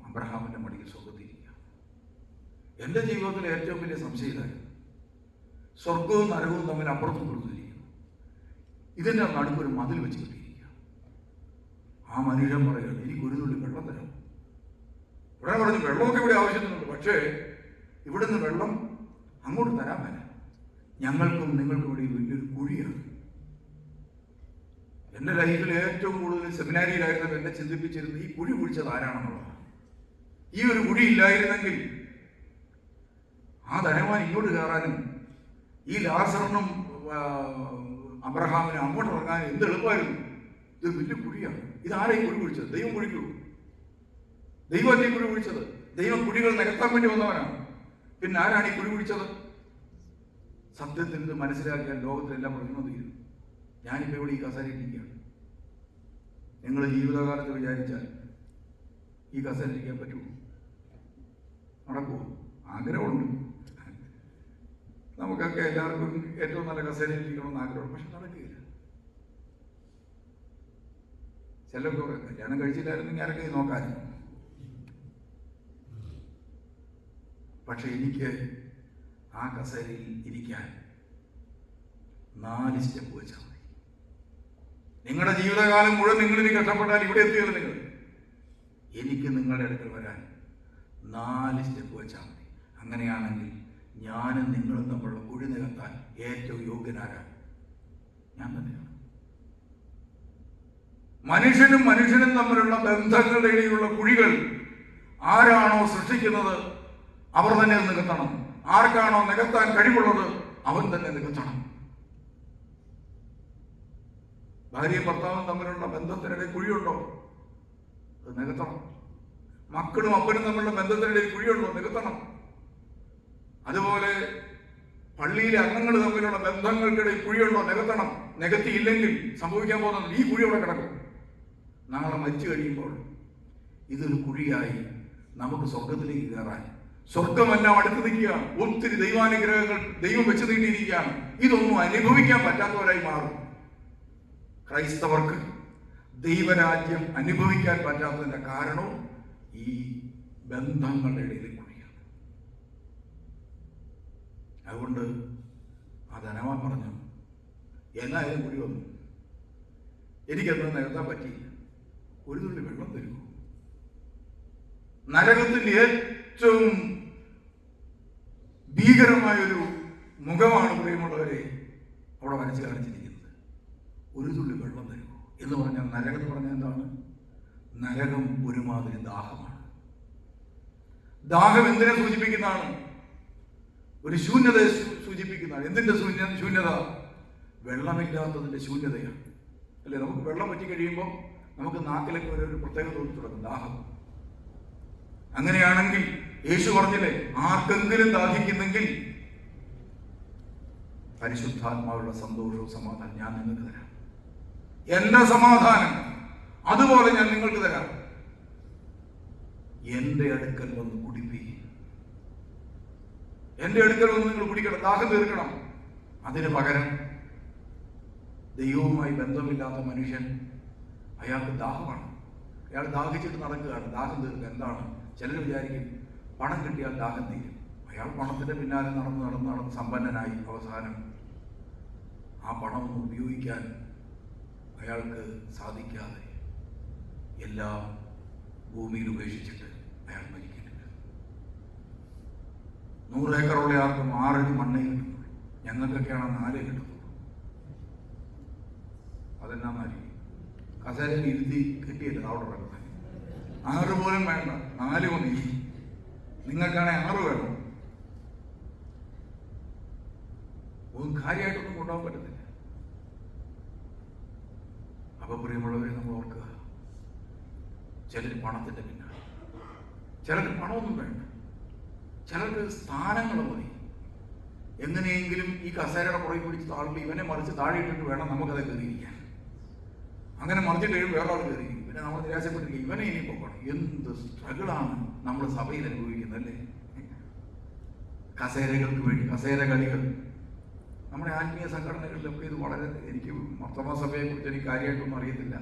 അബ്രഹാമിന്റെ മടിയിൽ സ്വർഗത്തിരിക്കുക. എൻ്റെ ജീവിതത്തിലെ ഏറ്റവും വലിയ സംശയം ഇതായിരുന്നു. സ്വർഗവും നരകവും തമ്മിൽ അപ്പുറത്തും കൊടുത്തിരിക്കുന്നു. ഇതിൻ്റെ നടുക്കൊരു മതിൽ വെച്ച് കിട്ടിയിരിക്കുക. ആ മനുഷ്യൻ പറയുകയാണ്, എനിക്ക് ഒരു തുള്ളി വെള്ളം തരാം. ഇവിടെ പറഞ്ഞു, വെള്ളമൊക്കെ ഇവിടെ ആവശ്യത്തിനുണ്ട്, പക്ഷേ ഇവിടുന്ന് വെള്ളം അങ്ങോട്ട് തരാൻ വേണ്ട. ഞങ്ങൾക്കും നിങ്ങൾക്കും ഇവിടെ വലിയൊരു കുഴിയാണ്. എൻ്റെ ലൈഫിൽ ഏറ്റവും കൂടുതൽ സെമിനാരിയിലായിരുന്നത് എന്നെ ചിന്തിപ്പിച്ചിരുന്നത് ഈ കുഴി കുഴിച്ചത് ആരാണെന്നുള്ളതാണ്. ഈ ഒരു കുഴി ഇല്ലായിരുന്നെങ്കിൽ ആ ധനവാൻ ഇങ്ങോട്ട് കയറാനും ഈ ലാസറിനും അബ്രഹാമിനും അങ്ങോട്ട് ഇറങ്ങാനും എന്ത് എളുപ്പമായിരുന്നു. ഇത് വലിയ കുഴിയാണ്. ഇതാരെയും കുഴി കുഴിച്ചത്? ദൈവം കുഴിക്കൂ? ദൈവത്തെ കുഴി കുഴിച്ചത്? ദൈവം കുഴികൾ നികത്താൻ വേണ്ടി വന്നവനാണ്. പിന്നെ ആരാണ് ഈ കുഴി കുഴിച്ചത്? സത്യത്തിൽ ഇത് മനസ്സിലാക്കിയാൽ ലോകത്തിലെല്ലാം പ്രശ്നം തീരും. ഞാനിപ്പോൾ ഇവിടെ ഈ കസേരയിരിക്കുകയാണ്. നിങ്ങൾ ജീവിതകാലത്ത് വിചാരിച്ചാൽ ഈ കസേരയിരിക്കാൻ പറ്റുമോ? നടക്കുമോ? ആഗ്രഹമുണ്ട്. നമുക്കൊക്കെ എല്ലാവർക്കും ഏറ്റവും നല്ല കസേരയിലിരിക്കണമെന്ന് ആഗ്രഹമുണ്ട്, പക്ഷെ നടക്കുകയില്ല. ചിലർക്ക് കല്യാണം കഴിച്ചില്ലായിരുന്നെങ്കിൽ ആരൊക്കെ നോക്കാനും. പക്ഷെ എനിക്ക് ആ കസേരയിൽ ഇരിക്കാൻ 4 സ്റ്റെപ്പ് വെച്ചാൽ മതി. നിങ്ങളുടെ ജീവിതകാലം മുഴുവൻ നിങ്ങളിനി കഷ്ടപ്പെട്ടാൽ ഇവിടെ എത്തിയല്ലോ നിങ്ങൾ. എനിക്ക് നിങ്ങളുടെ അടുക്കൽ വരാൻ 4 സ്റ്റെപ്പ് വെച്ചാൽ മതി. അങ്ങനെയാണെങ്കിൽ ഞാനും നിങ്ങളും തമ്മിലുള്ള കുഴി നികത്താൻ ഏറ്റവും യോഗ്യനാരാണ്? ഞാൻ തന്നെയാണ്. മനുഷ്യനും മനുഷ്യനും തമ്മിലുള്ള ബന്ധങ്ങളുടെ ഇടയിലുള്ള കുഴികൾ ആരാണോ സൃഷ്ടിക്കുന്നത് അവർ തന്നെ നികത്തണം. ആർക്കാണോ നികത്താൻ കഴിവുള്ളത് അവൻ തന്നെ നികത്തണം. ഭാര്യയും ഭർത്താവും തമ്മിലുള്ള ബന്ധത്തിനിടയിൽ കുഴിയുണ്ടോ? അത് നികത്തണം. മക്കളും അപ്പനും തമ്മിലുള്ള ബന്ധത്തിനിടയിൽ കുഴിയുണ്ടോ? നികത്തണം. അതുപോലെ പള്ളിയിലെ അംഗങ്ങൾ തമ്മിലുള്ള ബന്ധങ്ങൾക്കിടയിൽ കുഴിയുണ്ടോ? നികത്തണം. നികത്തിയില്ലെങ്കിൽ സംഭവിക്കാൻ പോകുന്നത് ഈ കുഴി അവിടെ കിടക്കും. നാളെ മരിച്ചു കഴിയുമ്പോൾ ഇതൊരു കുഴിയായി നമുക്ക് സ്വർഗത്തിലേക്ക് കയറാൻ. സ്വർഗമെല്ലാം അടുത്ത് നിൽക്കുകയാണ്. ഒത്തിരി ദൈവാനുഗ്രഹങ്ങൾ ദൈവം വെച്ച് നീട്ടിയിരിക്കുകയാണ്. ഇതൊന്നും അനുഭവിക്കാൻ പറ്റാത്തവരായി മാറും. ക്രൈസ്തവർക്ക് ദൈവരാജ്യം അനുഭവിക്കാൻ പറ്റാത്തതിന്റെ കാരണവും ഈ ബന്ധങ്ങളുടെ ഇടയിൽ കുഴിയാണ്. അതുകൊണ്ട് ആ ധനവാൻ പറഞ്ഞു, എന്നായാലും കുഴി വന്നു, എനിക്കെന്താ നികത്താൻ പറ്റിയില്ല, ഒരു തുള്ളി വെള്ളം തരുമോ? നരകത്തിന്റെ ഏറ്റവും ഭീകരമായൊരു മുഖമാണ് പ്രിയമുള്ളവരെ അവിടെ വരച്ച് കാണിച്ചിരിക്കുന്നത്. ഒരു തുള്ളി വെള്ളം തരുമോ എന്ന് പറഞ്ഞാൽ, നരകം എന്ന് പറഞ്ഞാൽ എന്താണ്? നരകം ഒരുമാതിരി ദാഹമാണ്. ദാഹം എന്തിനെ സൂചിപ്പിക്കുന്നതാണ്? ഒരു ശൂന്യതയെ സൂചിപ്പിക്കുന്നതാണ്. എന്തിന്റെ ശൂന്യത? വെള്ളമില്ലാത്തതിന്റെ ശൂന്യതയാണ്. അല്ലെ? നമുക്ക് വെള്ളം പറ്റി കഴിയുമ്പോൾ നമുക്ക് നാക്കിലൊക്കെ ഒരു പ്രത്യേക തോന്നി തുടങ്ങും, ദാഹം. അങ്ങനെയാണെങ്കിൽ യേശു പറഞ്ഞില്ലേ, ആർക്കെങ്കിലും ദാഹിക്കുന്നെങ്കിൽ പരിശുദ്ധാത്മാവുള്ള സന്തോഷവും സമാധാനം ഞാൻ നിങ്ങൾക്ക് തരാം. എന്റെ സമാധാനം അതുപോലെ ഞാൻ നിങ്ങൾക്ക് തരാം. എന്റെ അടുക്കൽ വന്ന് കുടിപ്പി. എന്റെ അടുക്കൽ വന്ന് നിങ്ങൾ കുടിക്കണം, ദാഹം തീർക്കണം. അതിന് പകരം ദൈവവുമായി ബന്ധമില്ലാത്ത മനുഷ്യൻ, അയാൾക്ക് ദാഹമാണ്. അയാൾ ദാഹിച്ചിട്ട് നടക്കുകയാണ്, ദാഹം തീർക്കുക. എന്താണ്? ചിലർ വിചാരിക്കും പണം കിട്ടിയാൽ ദാഹം തീരും. അയാൾ പണത്തിന്റെ പിന്നാലെ നടന്ന് സമ്പന്നനായി അവസാനം ആ പണമൊന്നും ഉപയോഗിക്കാൻ അയാൾക്ക് സാധിക്കാതെ എല്ലാം ഭൂമിയിൽ ഉപേക്ഷിച്ചിട്ട് അയാൾ മരിക്കുന്നില്ല. 100 ഏക്കറുള്ള ആർക്കും 6 അടി മണ്ണേ കിട്ടുന്നുള്ളൂ. ഞങ്ങൾക്കൊക്കെയാണ് 4 കിട്ടുന്നുള്ളൂ. അതെന്നാമായിരിക്കും? കസേരയിൽ ഇരുത്തി കിട്ടിയില്ല അവിടെ ഇറങ്ങുന്നത്. 6 പോലും വേണ്ട, 4 മതി. നിങ്ങൾക്കാണെങ്കിൽ 6 വേണം. ഒന്നും കാര്യമായിട്ടൊന്നും കൊണ്ടുപോകാൻ പറ്റത്തില്ല. അപ്പൊ പ്രിയമുള്ളവരെ, നമ്മൾ ഓർക്കുക, ചിലർ പണത്തിന്റെ പിന്നാലെ, ചിലർക്ക് പണമൊന്നും വേണ്ട, ചിലർക്ക് സ്ഥാനങ്ങൾ മതി. എങ്ങനെയെങ്കിലും ഈ കസേരയുടെ പുറകെ പിടിച്ച് താഴ്ത്തി ഇവനെ മറിച്ച് താഴെ ഇട്ടിട്ട് വേണം നമുക്കത് കയറിയിരിക്കാൻ. അങ്ങനെ മറിച്ചിട്ട് കഴിയും വേറെ ആൾ കയറിയിരിക്കും. പിന്നെ നമ്മൾ നിരാശപ്പെട്ടിരിക്കും, ഇവനെ ഇനി പോകണം. എന്ത് സ്ട്രഗിളാണ് നമ്മൾ സഭയിൽ അനുഭവിക്കുന്നത് അല്ലേ? കസേരകൾക്ക് വേണ്ടി കസേര കളികൾ. നമ്മുടെ ആത്മീയ സംഘടനകളിലൊക്കെ ഇത് വളരെ, എനിക്ക് മർത്തോമാ സഭയെക്കുറിച്ച് എനിക്ക് കാര്യമായിട്ടൊന്നും അറിയത്തില്ല.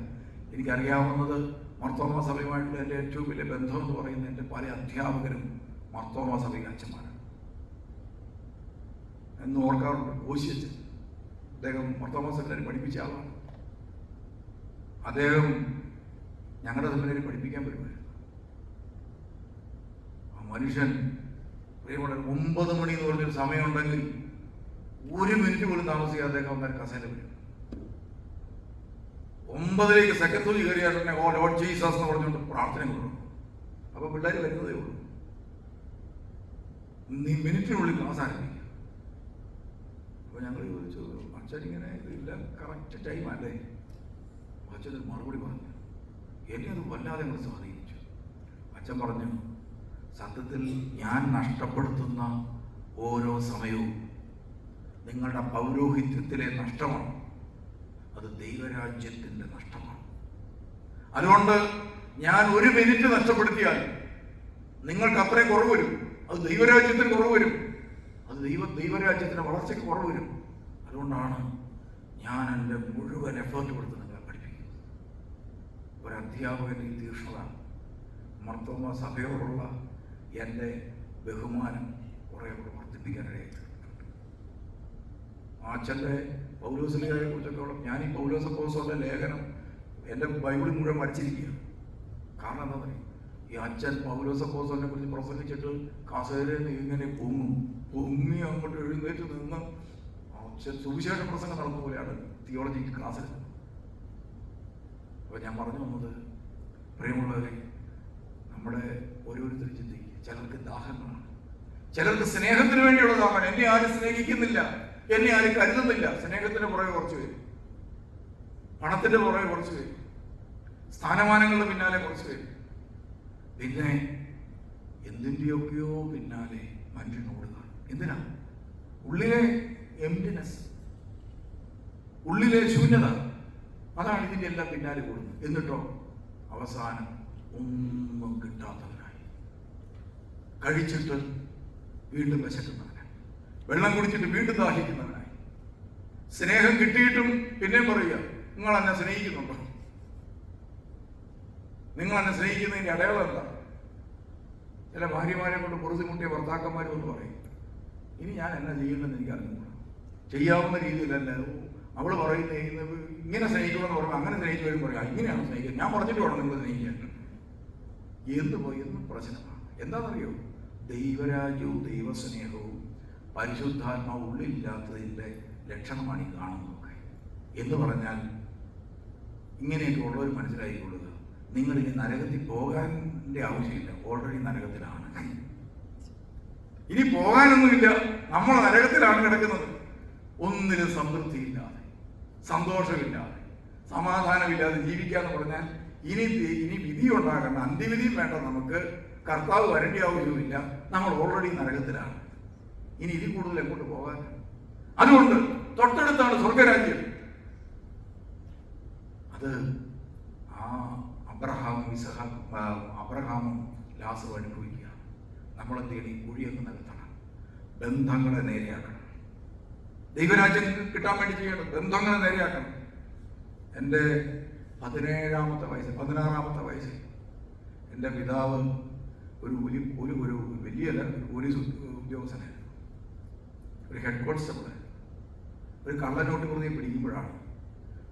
എനിക്കറിയാവുന്നത് മർത്തോമാ സഭയുമായിട്ടുള്ള എൻ്റെ ഏറ്റവും വലിയ ബന്ധം എന്ന് പറയുന്നത് എൻ്റെ പല അധ്യാപകരും മർത്തോമാ സഭയിലെ അച്ഛന്മാരാണ് എന്ന് ഓർക്കാറുണ്ട്. കോശിയച്ഛൻ, അദ്ദേഹം മർത്തോമാ സെമിനാരി പഠിപ്പിച്ച ആളാണ്. അദ്ദേഹം ഞങ്ങളുടെ സെമിനാരി പഠിപ്പിക്കാൻ വരുമായിരുന്നു. ആ മനുഷ്യൻ പ്രിയമുള്ള 9 മണി എന്ന് പറഞ്ഞൊരു സമയമുണ്ടെങ്കിൽ 1 മിനിറ്റ് പോലും താമസിക്കാതെ അദ്ദേഹം വന്നാൽ കസേര വരും. 9 സെക്കൻഡ് കയറിയാൽ തന്നെ ഓ ലോർഡ് ജീസസ് എന്ന് പറഞ്ഞുകൊണ്ട് പ്രാർത്ഥന കൊടുക്കും. അപ്പൊ പിള്ളേർ വരുന്നതേ ഉള്ളൂ. നീ മിനിറ്റിനുള്ളിൽ ക്ലാസ് ആരംഭിക്കും. അപ്പൊ ഞങ്ങൾ ചോദിച്ചു, അച്ഛൻ ഇങ്ങനെ ഇതില്ല, കറക്റ്റ് ടൈമല്ലേ? അച്ഛനൊരു മറുപടി പറഞ്ഞു. എന്നെ അത് വല്ലാതെ ഞങ്ങൾ സ്വാധീനിച്ചു. അച്ഛൻ പറഞ്ഞു, സത്യത്തിൽ ഞാൻ നഷ്ടപ്പെടുത്തുന്ന ഓരോ സമയവും നിങ്ങളുടെ പൗരോഹിത്യത്തിലെ നഷ്ടമാണ്. അത് ദൈവരാജ്യത്തിൻ്റെ നഷ്ടമാണ്. അതുകൊണ്ട് ഞാൻ 1 മിനിറ്റ് നഷ്ടപ്പെടുത്തിയാൽ നിങ്ങൾക്ക് അത്രയും കുറവ് വരും. അത് ദൈവരാജ്യത്തിന് കുറവ് വരും. അത് ദൈവരാജ്യത്തിൻ്റെ വളർച്ചയ്ക്ക് കുറവ് വരും. അതുകൊണ്ടാണ് ഞാൻ എൻ്റെ മുഴുവൻ എഫേർട്ട് കൊടുത്ത് നിങ്ങളെ പഠിപ്പിക്കുന്നത്. ഒരു അധ്യാപകൻ്റെ ഈ തീക്ഷ്ണത, മർത്തോമാ സഭയോടുള്ള എൻ്റെ ബഹുമാനം കുറേ കൂടെ വർദ്ധിപ്പിക്കാനിടയായിട്ടുണ്ട്. ആ അച്ഛൻ്റെ പൗലോസ്ലീഹയെ കുറിച്ചൊക്കെ ഞാൻ ഈ പൗലോസ് അപ്പോസ്തലന്റെ ലേഖനം എൻ്റെ ബൈബിളിൽ മുഴുവൻ പഠിച്ചിരിക്കുക. കാരണം എന്താ പറയുക, ഈ അച്ഛൻ പൗലോസ് അപ്പോസ്തലനെ കുറിച്ച് പ്രസംഗിച്ചിട്ട് കസേരയിൽ നിന്ന് ഇങ്ങനെ പൊങ്ങി അങ്ങോട്ട് എഴുന്നേറ്റ് നിന്ന് അച്ഛൻ സുവിശേഷ പ്രസംഗം നടന്ന പോലെയാണ് തിയോളജി ക്ലാസ്സിൽ. അപ്പോൾ ഞാൻ പറഞ്ഞു വന്നത്, പ്രിയമുള്ളവരെ, നമ്മുടെ ഓരോരുത്തരും ചിന്തിക്കുക. ചിലർക്ക് ദാഹങ്ങളാണ്, ചിലർക്ക് സ്നേഹത്തിന് വേണ്ടിയുള്ള ദാഹമാണ്. എന്നെ ആരും സ്നേഹിക്കുന്നില്ല, എന്നെ ആരും കരുതുന്നില്ല. സ്നേഹത്തിന്റെ പുറകെ കുറച്ച് പേര്, പണത്തിന്റെ പുറകെ കുറച്ച് പേര്, സ്ഥാനമാനങ്ങളുടെ പിന്നാലെ കുറച്ച് പേര്, പിന്നെ എന്തിൻ്റെയൊക്കെയോ പിന്നാലെ മനുഷ്യനോടുക. എന്തിനാ? ഉള്ളിലെ എംപ്റ്റിനെസ്, ഉള്ളിലെ ശൂന്യത, അതാണ് ഇതിൻ്റെ എല്ലാം പിന്നാലെ കൂടുന്നത്. എന്നിട്ടോ അവസാനം ഒന്നും കിട്ടാത്തവനായി, കഴിച്ചിട്ട് വീണ്ടും വിശക്കുന്നവനായി, വെള്ളം കുടിച്ചിട്ട് വീണ്ടും ദാഹിക്കുന്നവനായി, സ്നേഹം കിട്ടിയിട്ടും പിന്നെയും പറയുക, നിങ്ങൾ എന്നെ സ്നേഹിക്കുന്നുണ്ടോ? നിങ്ങൾ എന്നെ സ്നേഹിക്കുന്നതിൻ്റെ അടയാളം എന്താ? ചില ഭാര്യമാരെ കൊണ്ട് പൊറുതിമുട്ടിയ ഭർത്താക്കന്മാർ എന്ന് പറയും, ഇനി ഞാൻ എന്നാ ചെയ്യുന്നതെന്ന് എനിക്ക് അറിഞ്ഞു. ചെയ്യാവുന്ന രീതിയിലല്ല അവൾ പറയുന്ന ഇങ്ങനെ സ്നേഹിക്കണമെന്ന് പറയുമ്പോൾ അങ്ങനെ സ്നേഹിച്ചു വരും പറയാം, ഇങ്ങനെയാണ് സ്നേഹിക്കുന്നത്, ഞാൻ പറഞ്ഞിട്ട് വേണം നിങ്ങൾ സ്നേഹിക്കാൻ. എന്നും പ്രശ്നമാണ്. എന്താണെന്നറിയോ? ദൈവരാജ്യവും ദൈവസ്നേഹവും പരിശുദ്ധാത്മാവ് ഉള്ളിലില്ലാത്തതിൻ്റെ ലക്ഷണമാണ് ഈ കാണുന്നതൊക്കെ. എന്ന് പറഞ്ഞാൽ ഇങ്ങനെയൊക്കെ ഉള്ളവർ മനസ്സിലായിക്കൊള്ളുക, നിങ്ങൾ ഇനി നരകത്തിൽ പോകാൻ്റെ ആവശ്യമില്ല, ഓൾറെഡി നരകത്തിലാണ്. ഇനി പോകാനൊന്നുമില്ല, നമ്മൾ നരകത്തിലാണ് കിടക്കുന്നത്. ഒന്നിലും സംതൃപ്തിയില്ലാതെ, സന്തോഷമില്ലാതെ, സമാധാനമില്ലാതെ ജീവിക്കാന്ന് പറഞ്ഞാൽ ഇനി വിധി ഉണ്ടാകേണ്ട, അന്ത്യവിധിയും വേണ്ട, നമുക്ക് കർത്താവ് വരേണ്ട ആവശ്യമില്ല, നമ്മൾ ഓൾറെഡി നരകത്തിലാണ്. ഇനി ഇതിൽ കൂടുതൽ എങ്ങോട്ട് പോകാൻ? അതുകൊണ്ട് തൊട്ടടുത്താണ് സ്വർഗരാജ്യം. അത് ആ അബ്രഹാമും ലാസറും അനുഭവിക്കുക. നമ്മളെ തേടി കുഴിയൊക്കെ നികത്തണം, ബന്ധങ്ങളെ നേരെയാക്കണം. ദൈവരാജ്യം കിട്ടാൻ വേണ്ടി ചെയ്യണം, ബന്ധങ്ങളെ നേരെയാക്കണം. എൻ്റെ 16-ാമത്തെ വയസ്സിൽ എൻ്റെ പിതാവ് ഒരു വലിയ പോലീസ് ഉദ്യോഗസ്ഥനായിരുന്നു, ഒരു ഹെഡ് കോൺസ്റ്റബിളായിരുന്നു. ഒരു കള്ളനോട്ട് പ്രതിയെ പിടിക്കുമ്പോഴാണ്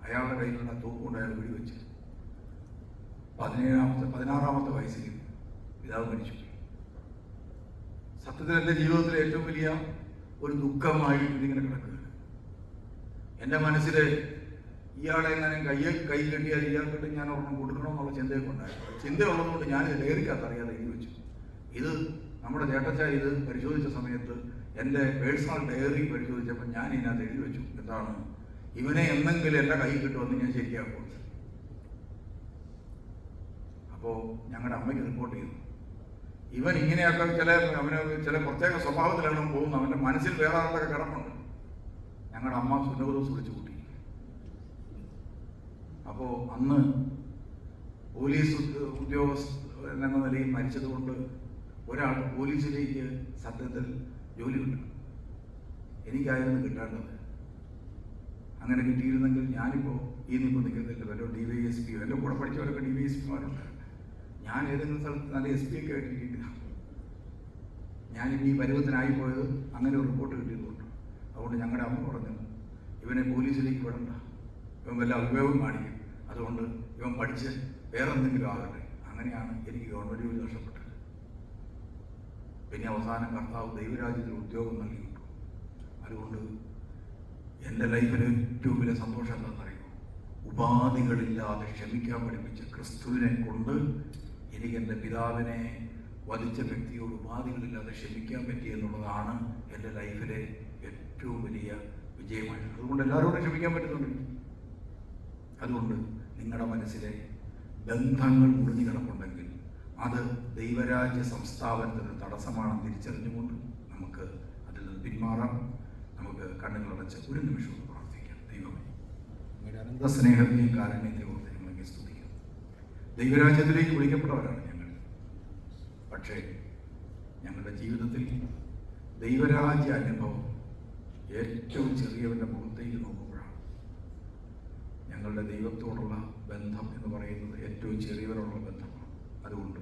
അയാളുടെ കയ്യിലുള്ള തോക്കുകൊണ്ട് അയാൾ വെടിവെച്ച് 16-ാമത്തെ വയസ്സിൽ പിതാവ് മരിച്ചു. സത്യത്തിൽ എൻ്റെ ജീവിതത്തിലെ ഏറ്റവും വലിയ ഒരു ദുഃഖമായി ഇതിങ്ങനെ കിടക്കുകയാണ്. എൻ്റെ മനസ്സിൽ ഇയാളെ എങ്ങനെ കൈ കെട്ടിയാൽ ഇയാൾക്കിട്ട് ഞാൻ ഒരെണ്ണം കൊടുക്കണമെന്നുള്ള ചിന്തയൊക്കെ ഉണ്ടായിരുന്നു. ചിന്തയുള്ളതുകൊണ്ട് ഞാനിത് ഡയറിക്കകത്ത് അറിയാതെ എഴുതി വെച്ചു. ഇത് നമ്മുടെ ചേട്ടച്ച ഇത് പരിശോധിച്ച സമയത്ത് എൻ്റെ പേഴ്സണൽ ഡയറി പരിശോധിച്ചപ്പോൾ ഞാൻ ഇതിനകത്ത് എഴുതി വെച്ചു, എന്താണ്, ഇവനെ എന്നെങ്കിലും എൻ്റെ കൈ കിട്ടുമെന്ന് ഞാൻ ശരിയാക്കും. അപ്പോൾ ഞങ്ങളുടെ അമ്മയ്ക്ക് റിപ്പോർട്ട് ചെയ്തു, ഇവൻ ഇങ്ങനെയൊക്കെ അവന് ചില പ്രത്യേക സ്വഭാവത്തിലാണ് പോകുന്നത്. അവൻ്റെ മനസ്സിൽ വേറെ ആളുടെ കിടപ്പുണ്ട്. ഞങ്ങളുടെ അമ്മ സുന്നോദോസ് വിളിച്ചു കൂട്ടി. അപ്പോൾ അന്ന് പോലീസ് ഉദ്യോഗസ്ഥൻ എന്ന നിലയിൽ മരിച്ചതുകൊണ്ട് ഒരാൾ പോലീസിലേക്ക് സത്യത്തിൽ ജോലി കിട്ടണം. എനിക്കായിരുന്നു കിട്ടേണ്ടത്. അങ്ങനെ കിട്ടിയിരുന്നെങ്കിൽ ഞാനിപ്പോൾ ഈ നിൽപ്പോൾ നിൽക്കുന്നില്ല. വല്ല DYSP എൻ്റെ കൂടെ പഠിച്ചവരൊക്കെ DYSPമാരുണ്ട്. ഞാൻ ഏതെങ്കിലും സ്ഥലത്ത് നല്ല SP ഒക്കെ ആയിട്ടിരിക്കില്ല. ഞാനിപ്പോൾ ഈ പരുവത്തിനായി പോയത് അങ്ങനെ ഒരു റിപ്പോർട്ട് കിട്ടിയതുകൊണ്ട്. അതുകൊണ്ട് ഞങ്ങളുടെ അമ്മ പറഞ്ഞു, ഇവനെ പോലീസിലേക്ക് വിടണ്ട, ഇവൻ വല്ല അവിവേകം കാണിക്കും, അതുകൊണ്ട് ഇവൻ പഠിച്ച് വേറെ എന്തെങ്കിലും ആകട്ടെ. അങ്ങനെയാണ് എനിക്ക് ഗവൺമെൻറ് ജോലി നഷ്ടപ്പെട്ടത്. പിന്നെ അവസാനം കർത്താവ് ദൈവരാജ്യത്തിൽ ഉദ്യോഗം നൽകി കിട്ടും. അതുകൊണ്ട് എൻ്റെ ലൈഫിൽ ഏറ്റവും വലിയ സന്തോഷം എന്താണെന്നറിയുമോ? ഉപാധികളില്ലാതെ ക്ഷമിക്കാൻ പഠിപ്പിച്ച ക്രിസ്തുവിനെ കൊണ്ട് എനിക്ക് എൻ്റെ പിതാവിനെ വധിച്ച വ്യക്തിയോട് ഉപാധികളില്ലാതെ ക്ഷമിക്കാൻ പറ്റി എന്നുള്ളതാണ് എൻ്റെ ലൈഫിലെ ഏറ്റവും വലിയ വിജയമായിട്ട്. അതുകൊണ്ട് എല്ലാവരോടും ക്ഷമിക്കാൻ പറ്റുന്നുണ്ട്. അതുകൊണ്ട് നിങ്ങളുടെ മനസ്സിലെ ബന്ധങ്ങൾ മുറിഞ്ഞു കിടപ്പുണ്ടെങ്കിൽ അത് ദൈവരാജ്യ സംസ്ഥാപനത്തിന് തടസ്സമാണെന്ന് തിരിച്ചറിഞ്ഞുകൊണ്ട് നമുക്ക് അതിൽ നിന്ന് പിന്മാറാം. നമുക്ക് കണ്ണുകളടച്ച് ഒരു നിമിഷം പ്രാർത്ഥിക്കാം. ദൈവമേ, നിങ്ങളുടെ അനന്ത സ്നേഹത്തെയും കാരുണ്യത്തെയും ഓർത്ത് ഞങ്ങളെ സ്തുതിക്കും. ദൈവരാജ്യത്തിലേക്ക് വിളിക്കപ്പെട്ടവരാണ് ഞങ്ങൾ. പക്ഷേ ഞങ്ങളുടെ ജീവിതത്തിൽ ദൈവരാജ്യ അനുഭവം ഏറ്റവും ചെറിയവൻ്റെ മുഖത്തേക്ക് നോക്കുമ്പോഴാണ്. ഞങ്ങളുടെ ദൈവത്തോടുള്ള ബന്ധം എന്ന് പറയുന്നത് ഏറ്റവും ചെറിയവരോടുള്ള ബന്ധമാണ്. അതുകൊണ്ട്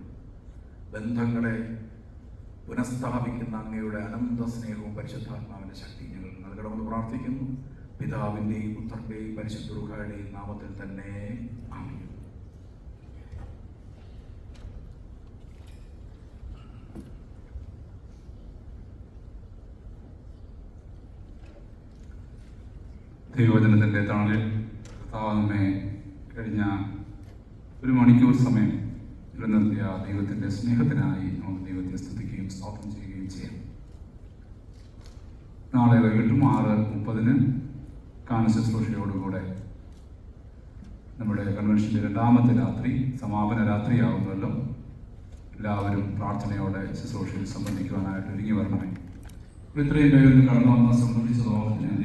ബന്ധങ്ങളെ പുനഃസ്ഥാപിക്കുന്ന അങ്ങയുടെ അനന്ത സ്നേഹവും പരിശുദ്ധാത്മാവിൻ്റെ ശക്തി ഞങ്ങൾ നൽകണമെന്ന് പ്രാർത്ഥിക്കുന്നു. പിതാവിൻ്റെയും പുത്രൻ്റെയും പരിശുദ്ധ റൂഹായുടെയും നാമത്തിൽ തന്നെ ആമേൻ. ദൈവവചനത്തിൻ്റെ താളിൽ കർത്താവേ കഴിഞ്ഞ ഒരു മണിക്കൂർ സമയം നിലനിർത്തിയ ദൈവത്തിൻ്റെ സ്നേഹത്തിനായി നമുക്ക് ദൈവത്തെ സ്തുതിക്കുകയും സ്തോത്രം ചെയ്യുകയും ചെയ്യാം. നാളെ വൈകിട്ട് 6:30 ഗാന ശുശ്രൂഷയോടുകൂടെ നമ്മുടെ കൺവെൻഷൻ്റെ 2ാമത്തെ രാത്രി സമാപന രാത്രിയാവുന്നല്ലോ. എല്ലാവരും പ്രാർത്ഥനയോടെ ശുശ്രൂഷയിൽ സംബന്ധിക്കുവാനായിട്ട് ഒരുങ്ങി വരണമേ. ഇത്രയും പേര് കടന്നു വന്ന സംബന്ധിച്ചതോളം ഞാൻ